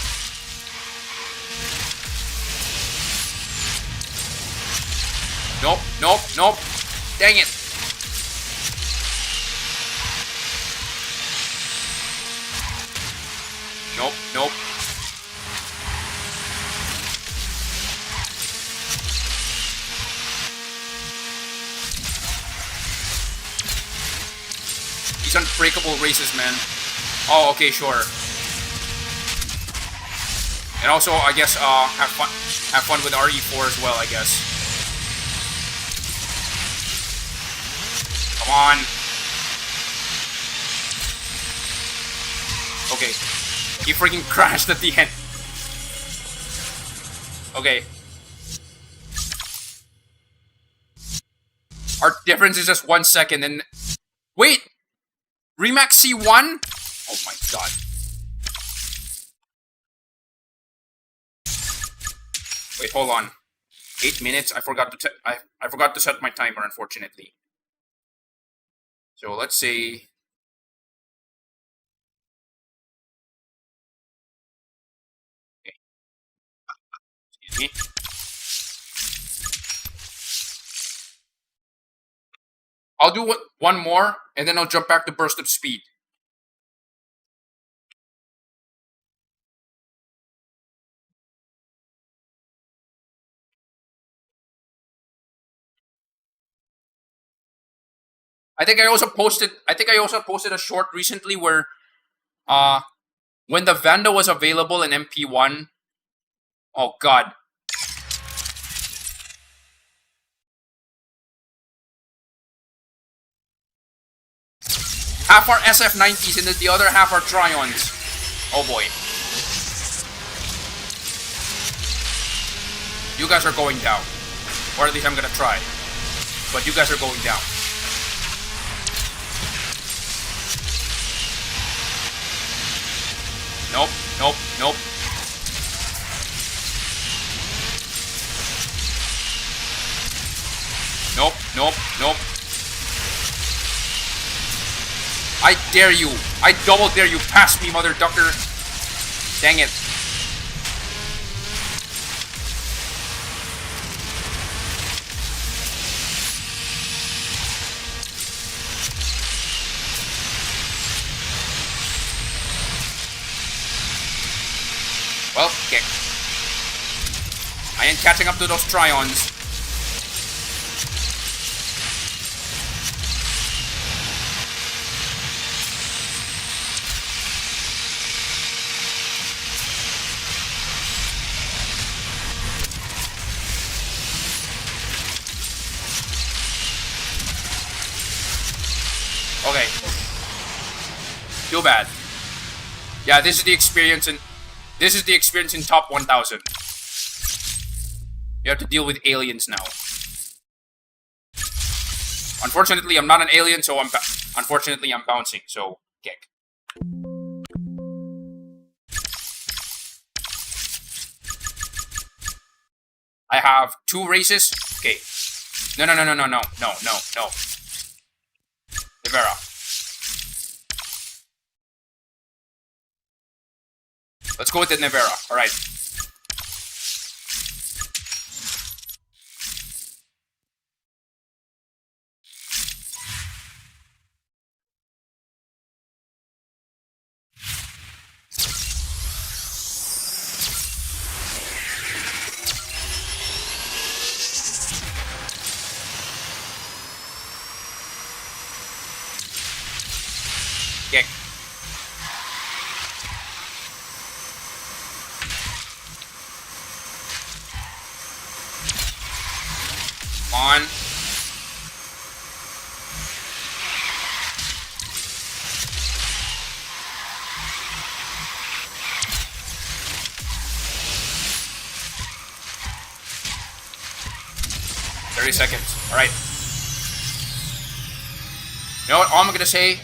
Nope, nope, nope. Dang it. Nope, nope. These Unbreakable races, man. Oh, okay, sure. And also, I guess, have fun with RE4 as well, I guess. Come on. Okay. He freaking crashed at the end. Okay. Our difference is just 1 second and... Wait! Remax C1? Oh my god. Wait, hold on. 8 minutes? I forgot to set my timer, unfortunately. So let's say... Okay. Excuse me. I'll do one more, and then I'll jump back to burst of speed. I think I also posted a short recently where when the Vanda was available in MP1. Oh god. Half are SF90s and then the other half are Trions. Oh boy. You guys are going down. Or at least I'm gonna try. But you guys are going down. Nope, nope, nope. dare you. I double dare you. Pass me, mother ducker. Dang it. Well, okay. I ain't catching up to those Tryons. Okay. Too bad. Yeah, this is the experience in top 1000. You have to deal with aliens now. Unfortunately, I'm not an alien, so I'm bouncing. So, kick. I have 2 races. Okay. No. Nevera. Let's go with the Nevera. Alright. Kick. On. Seconds. All right. You know what? All I'm gonna say,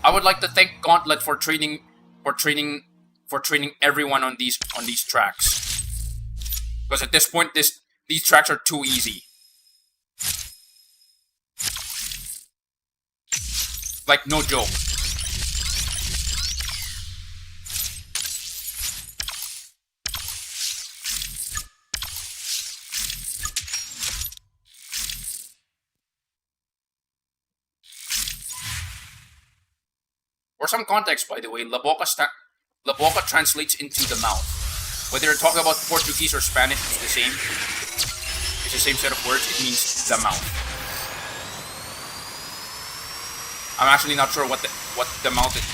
I would like to thank Gauntlet for training everyone on these tracks. Because at this point, these tracks are too easy. Like, no joke. For some context, by the way, La Boca translates into the mouth. Whether you're talking about Portuguese or Spanish, it's the same. It's the same set of words. It means the mouth. I'm actually not sure what the mouth is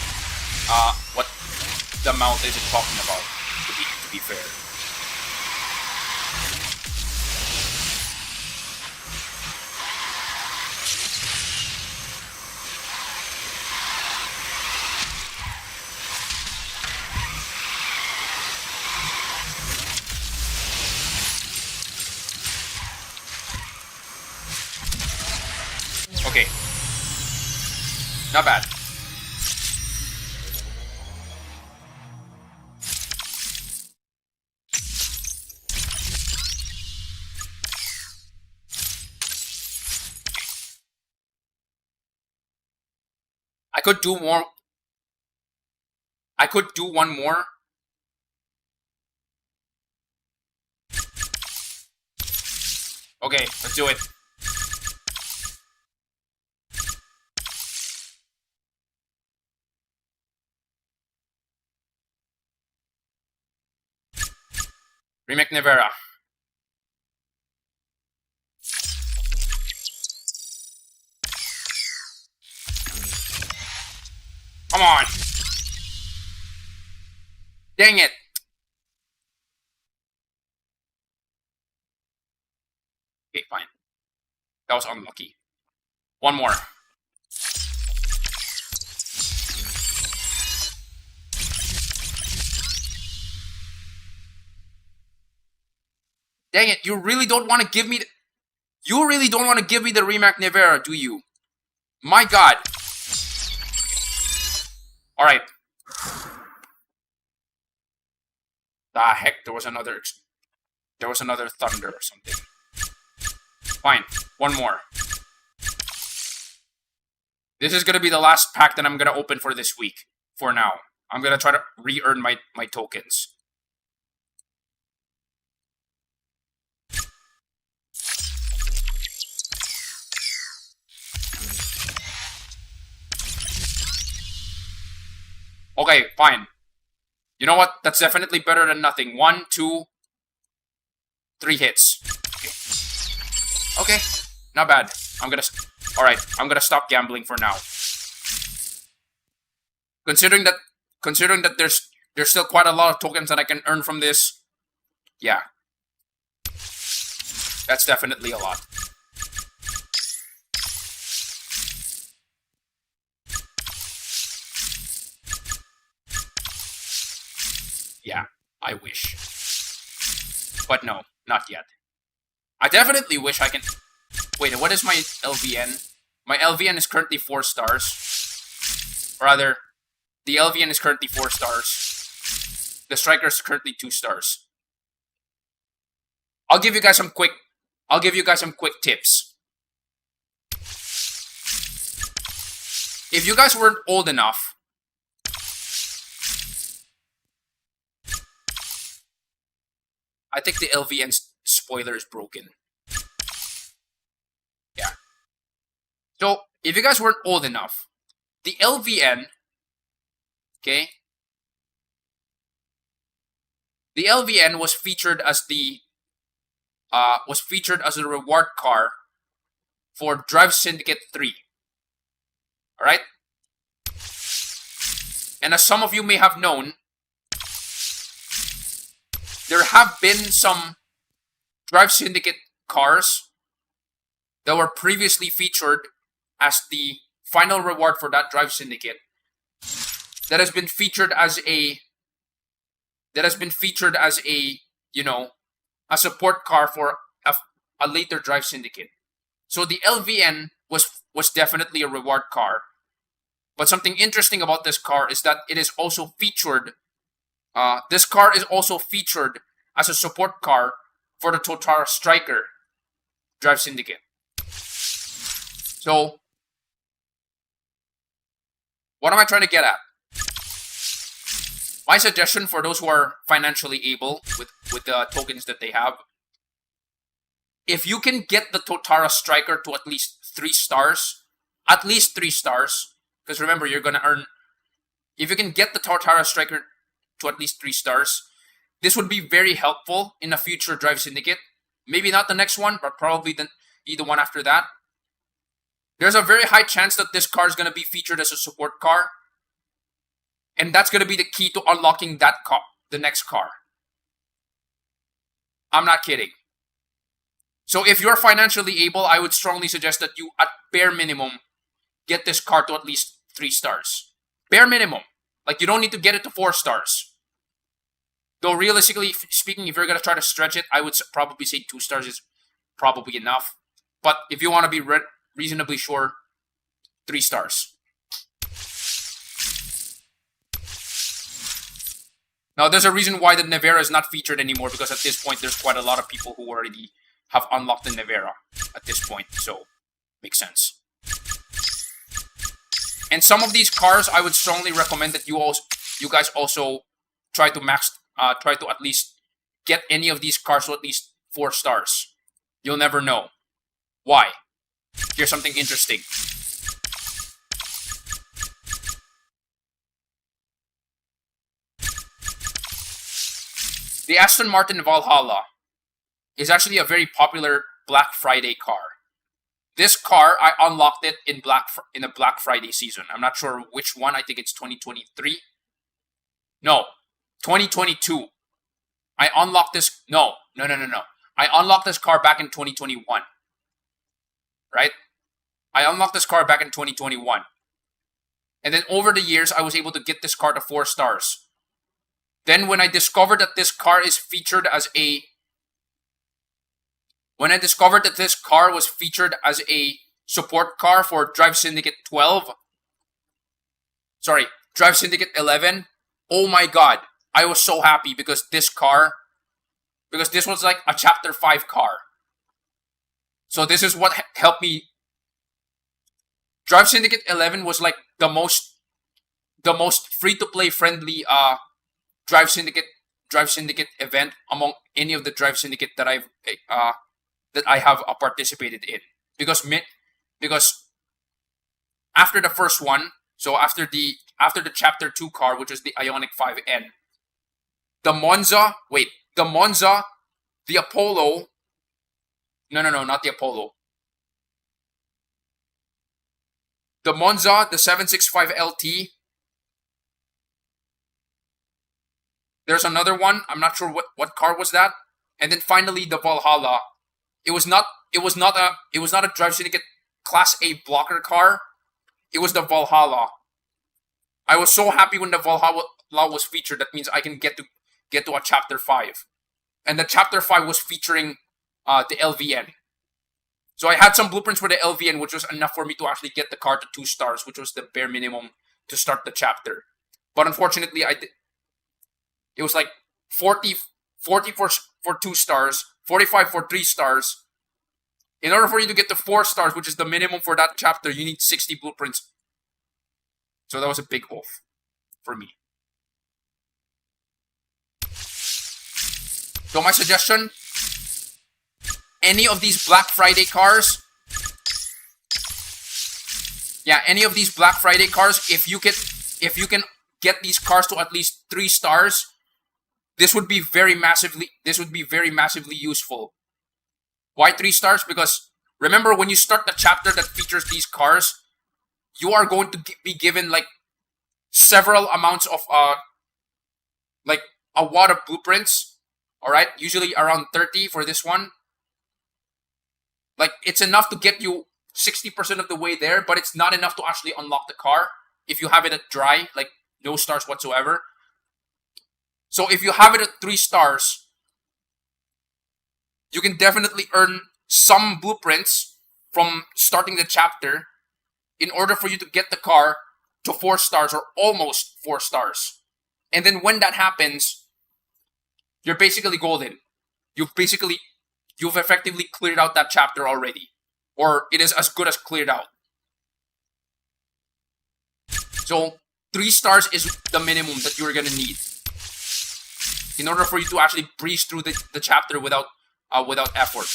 talking about. To be fair. Okay. Not bad. I could do more. I could do one more. Okay, let's do it. Remake Nevera. Come on. Dang it. Okay, fine. That was unlucky. One more. Dang it, you really don't want to give me the... You really don't want to give me the Remake Nevera, do you? My god. Alright. Ah, heck, there was another thunder or something. Fine, one more. This is gonna be the last pack that I'm gonna open for this week. For now, I'm gonna try to re-earn my tokens. Okay, fine. You know what? That's definitely better than nothing. 1, 2, 3 hits. Okay, not bad. Alright, I'm gonna stop gambling for now. Considering that there's still quite a lot of tokens that I can earn from this. Yeah. That's definitely a lot. Yeah, I wish. But no, not yet. I definitely wish I can... Wait, what is my LVN? My LVN is currently 4 stars. Or rather, the LVN is currently 4 stars. The striker is currently 2 stars. I'll give you guys some quick tips. If you guys weren't old enough, I think the LVN spoiler is broken. Yeah. So, if you guys weren't old enough, the LVN, okay, the LVN was featured as a reward car for Drive Syndicate 3. Alright? And as some of you may have known, there have been some Drive Syndicate cars that were previously featured as the final reward for that Drive Syndicate that has been featured as a you know, a support car for a later Drive Syndicate. So the LVN was definitely a reward car. But something interesting about this car is that it is also featured. This car is also featured as a support car for the Totara Striker Drive Syndicate. So, what am I trying to get at? My suggestion for those who are financially able with the tokens that they have, if you can get the Totara Striker to at least 3 stars, because remember, you're gonna earn, if you can get the Totara Striker to at least 3 stars, this would be very helpful in a future Drive Syndicate. Maybe not the next one, but probably either one after that. There's a very high chance that this car is going to be featured as a support car. And that's going to be the key to unlocking that car, the next car. I'm not kidding. So if you're financially able, I would strongly suggest that you, at bare minimum, get this car to at least 3 stars. Bare minimum. Like, you don't need to get it to 4 stars. Though realistically speaking, if you're going to try to stretch it, I would probably say 2 stars is probably enough. But if you want to be reasonably sure, 3 stars. Now, there's a reason why the Nevera is not featured anymore, because at this point, there's quite a lot of people who already have unlocked the Nevera at this point. So, makes sense. And some of these cars, I would strongly recommend that you guys also try to at least get any of these cars to at least 4 stars. You'll never know. Why? Here's something interesting. The Aston Martin Valhalla is actually a very popular Black Friday car. This car, I unlocked it in a Black Friday season. I'm not sure which one. I think it's 2023. No, 2022. I unlocked this. No. I unlocked this car back in 2021. Right? I unlocked this car back in 2021. And then over the years, I was able to get this car to 4 stars. Then when I discovered that this car is featured as a... When I discovered that this car was featured as a support car for Drive Syndicate 12... Sorry, Drive Syndicate 11. Oh my god. I was so happy because this car... Because this was like a Chapter 5 car. So this is what helped me... Drive Syndicate 11 was like the most free-to-play friendly Drive Syndicate event among any of the Drive Syndicate that I have participated in, because after the first one, so after the Chapter 2 car, which was the Ioniq 5N, the Monza, the Apollo, no, not the Apollo. The Monza, the 765 LT. There's another one. I'm not sure what car was that. And then finally the Valhalla. It was not a Drive Syndicate Class A blocker car. It was the Valhalla. I was so happy when the Valhalla was featured. That means I can get to a Chapter 5. And the Chapter 5 was featuring the LVN. So I had some blueprints for the LVN, which was enough for me to actually get the car to 2 stars, which was the bare minimum to start the chapter. But unfortunately, it was like 40 for 2 stars, 45 for 3 stars. In order for you to get to 4 stars, which is the minimum for that chapter, you need 60 blueprints. So that was a big off for me. So my suggestion, any of these Black Friday cars, if you can get these cars to at least 3 stars, this would be very massively useful. Why 3 stars? Because remember, when you start the chapter that features these cars, you are going to be given like several amounts of like a wad of blueprints. All right, usually around 30 for this one. Like, it's enough to get you 60% of the way there, but it's not enough to actually unlock the car if you have it at dry, like no stars whatsoever. So if you have it at 3 stars, you can definitely earn some blueprints from starting the chapter in order for you to get the car to 4 stars or almost 4 stars. And then when that happens, you're basically golden. You've effectively cleared out that chapter already. Or it is as good as cleared out. So 3 stars is the minimum that you're going to need in order for you to actually breeze through the chapter without effort.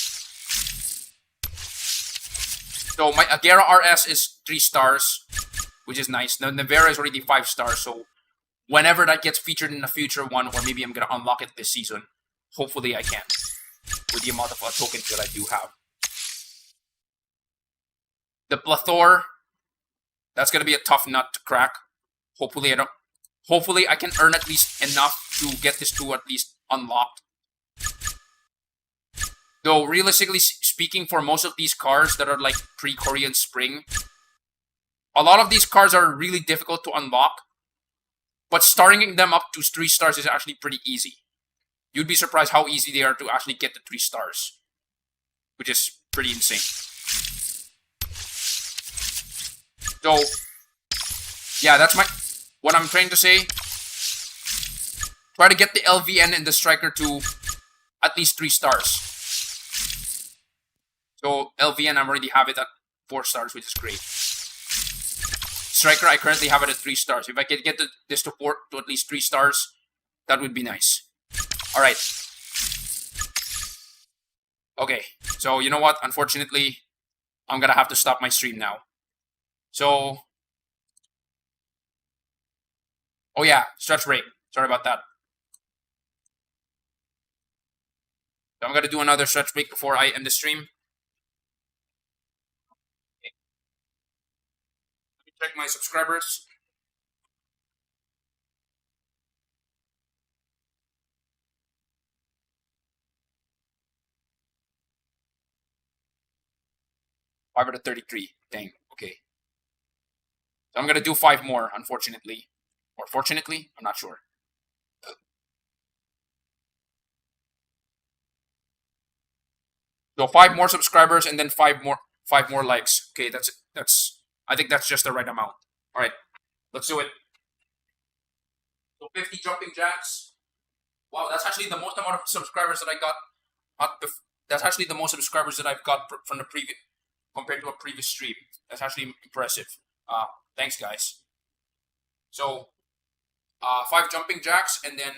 So my Agera RS is 3 stars, which is nice. The Nevera is already 5 stars, so whenever that gets featured in a future one, or maybe I'm going to unlock it this season, hopefully I can, with the amount of tokens that I do have. The Plethor, that's going to be a tough nut to crack. Hopefully I can earn at least enough to get this to at least unlocked. Though, realistically speaking, for most of these cars that are like pre-Korean Spring, a lot of these cars are really difficult to unlock. But starting them up to 3 stars is actually pretty easy. You'd be surprised how easy they are to actually get to 3 stars. Which is pretty insane. So, yeah, that's what I'm trying to say. Try to get the LVN and the Striker to at least 3 stars. So, LVN, I already have it at 4 stars, which is great. Striker, I currently have it at 3 stars. If I can get this to at least 3 stars, that would be nice. Alright. Okay, so you know what? Unfortunately, I'm gonna have to stop my stream now. So, oh yeah, stretch break. Sorry about that. So I'm gonna do another stretch break before I end the stream. Okay. Let me check my subscribers. Five out of 33. Dang. Okay. So I'm gonna do 5 more, unfortunately. Or fortunately, I'm not sure. So 5 more subscribers and then 5 more likes. Okay, I think that's just the right amount. Alright, let's do it. So 50 jumping jacks. Wow, that's actually the most amount of subscribers that I got. That's actually the most subscribers that I've got from the compared to a previous stream. That's actually impressive. Thanks, guys. So, 5 jumping jacks and then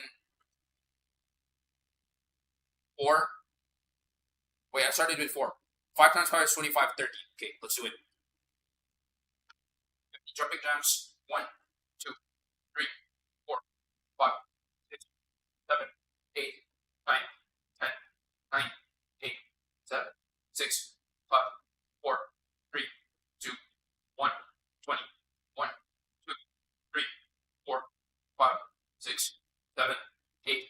4. Wait, I started with 4. 5 times 5 is 25, 30. Okay, let's do it. 50 jumping jacks. 1, 2, 3, 4, 5, 6, 7, 8, 9, 10, 9, 8, 7, 6, 5, 4, 3, 2, 1, 20, 1, 2, 3, 4, 5, 6, 7, 8,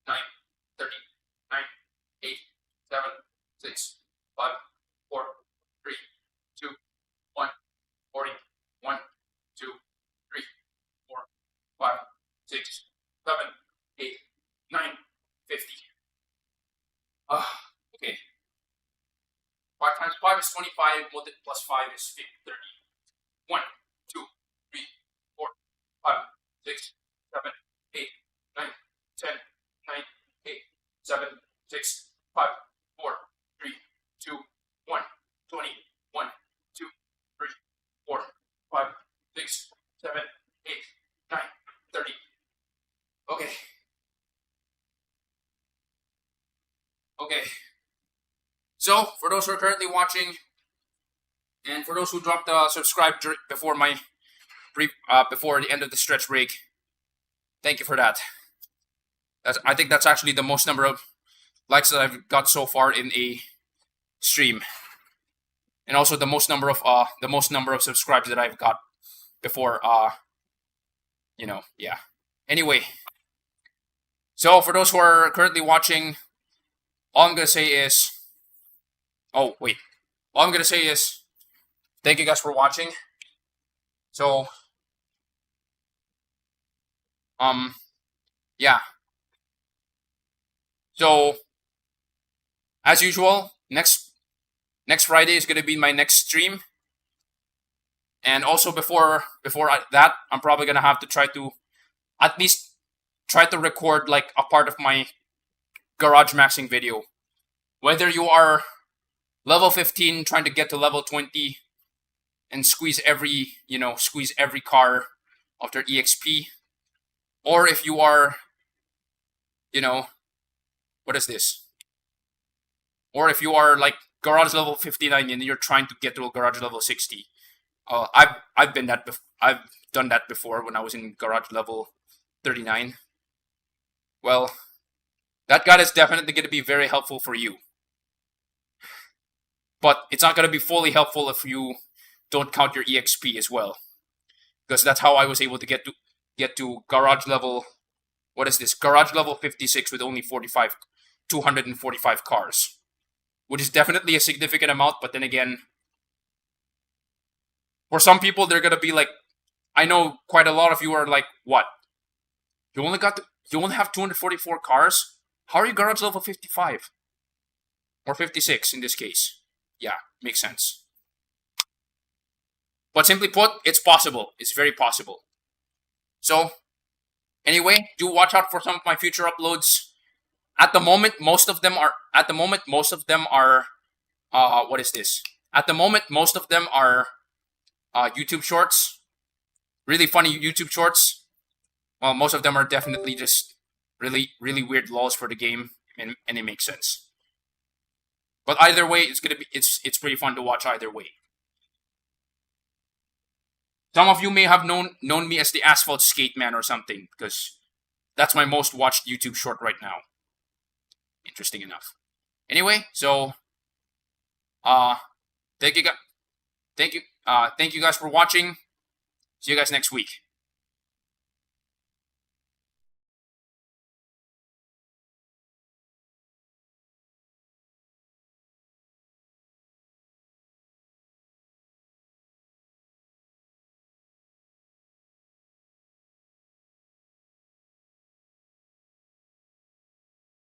9, 30, 9, 8, 7, 6, 5, 4, 3, 2, 1, 40, 1, 2, 3, 4, 5, 6, 7, 8, 9, 50. Okay. 5 times 5 is 25, plus 5 is 30. 1, 2, 3, 4, 5, 6, 7, 8, 9, 10, 9, 8, 7, 6, 5, 4, 3, 2, 1, 20, 1, 2, 3, 4, 5, 6, 7, 8, 9, 30. Okay. Okay. So, for those who are currently watching, and for those who dropped subscribe before before the end of the stretch break, thank you for that. I think that's actually the most number of likes that I've got so far in a stream, and also the most number of subscribes that I've got before. Yeah. Anyway, so for those who are currently watching, all I'm gonna say is, thank you guys for watching. So, yeah. So, as usual, next Friday is gonna be my next stream, and also before that, I'm probably gonna have to try to at least try to record like a part of my garage maxing video. Whether you are level 15 trying to get to level 20 and squeeze every car of their EXP, or if you are, what is this? Or if you are like garage level 59 and you're trying to get to a garage level 60. I've done that before when I was in garage level 39. Well, that guide is definitely going to be very helpful for you. But it's not going to be fully helpful if you don't count your EXP as well. Because that's how I was able to get to garage level, what is this? Garage level 56 with only 245 cars. Which is definitely a significant amount, but then again, for some people, they're going to be like, I know quite a lot of you are like, what? You only have 244 cars? How are you garage level 55? Or 56 in this case. Yeah, makes sense. But simply put, it's possible. It's very possible. So, anyway, do watch out for some of my future uploads. At the moment, most of them are, what is this? At the moment, most of them are YouTube shorts. Really funny YouTube shorts. Well, most of them are definitely just really, really weird laws for the game, and it makes sense. But either way, it's pretty fun to watch either way. Some of you may have known me as the Asphalt Skate Man or something, because that's my most watched YouTube short right now. Interesting enough. Anyway, so thank you guys for watching. See you guys next week.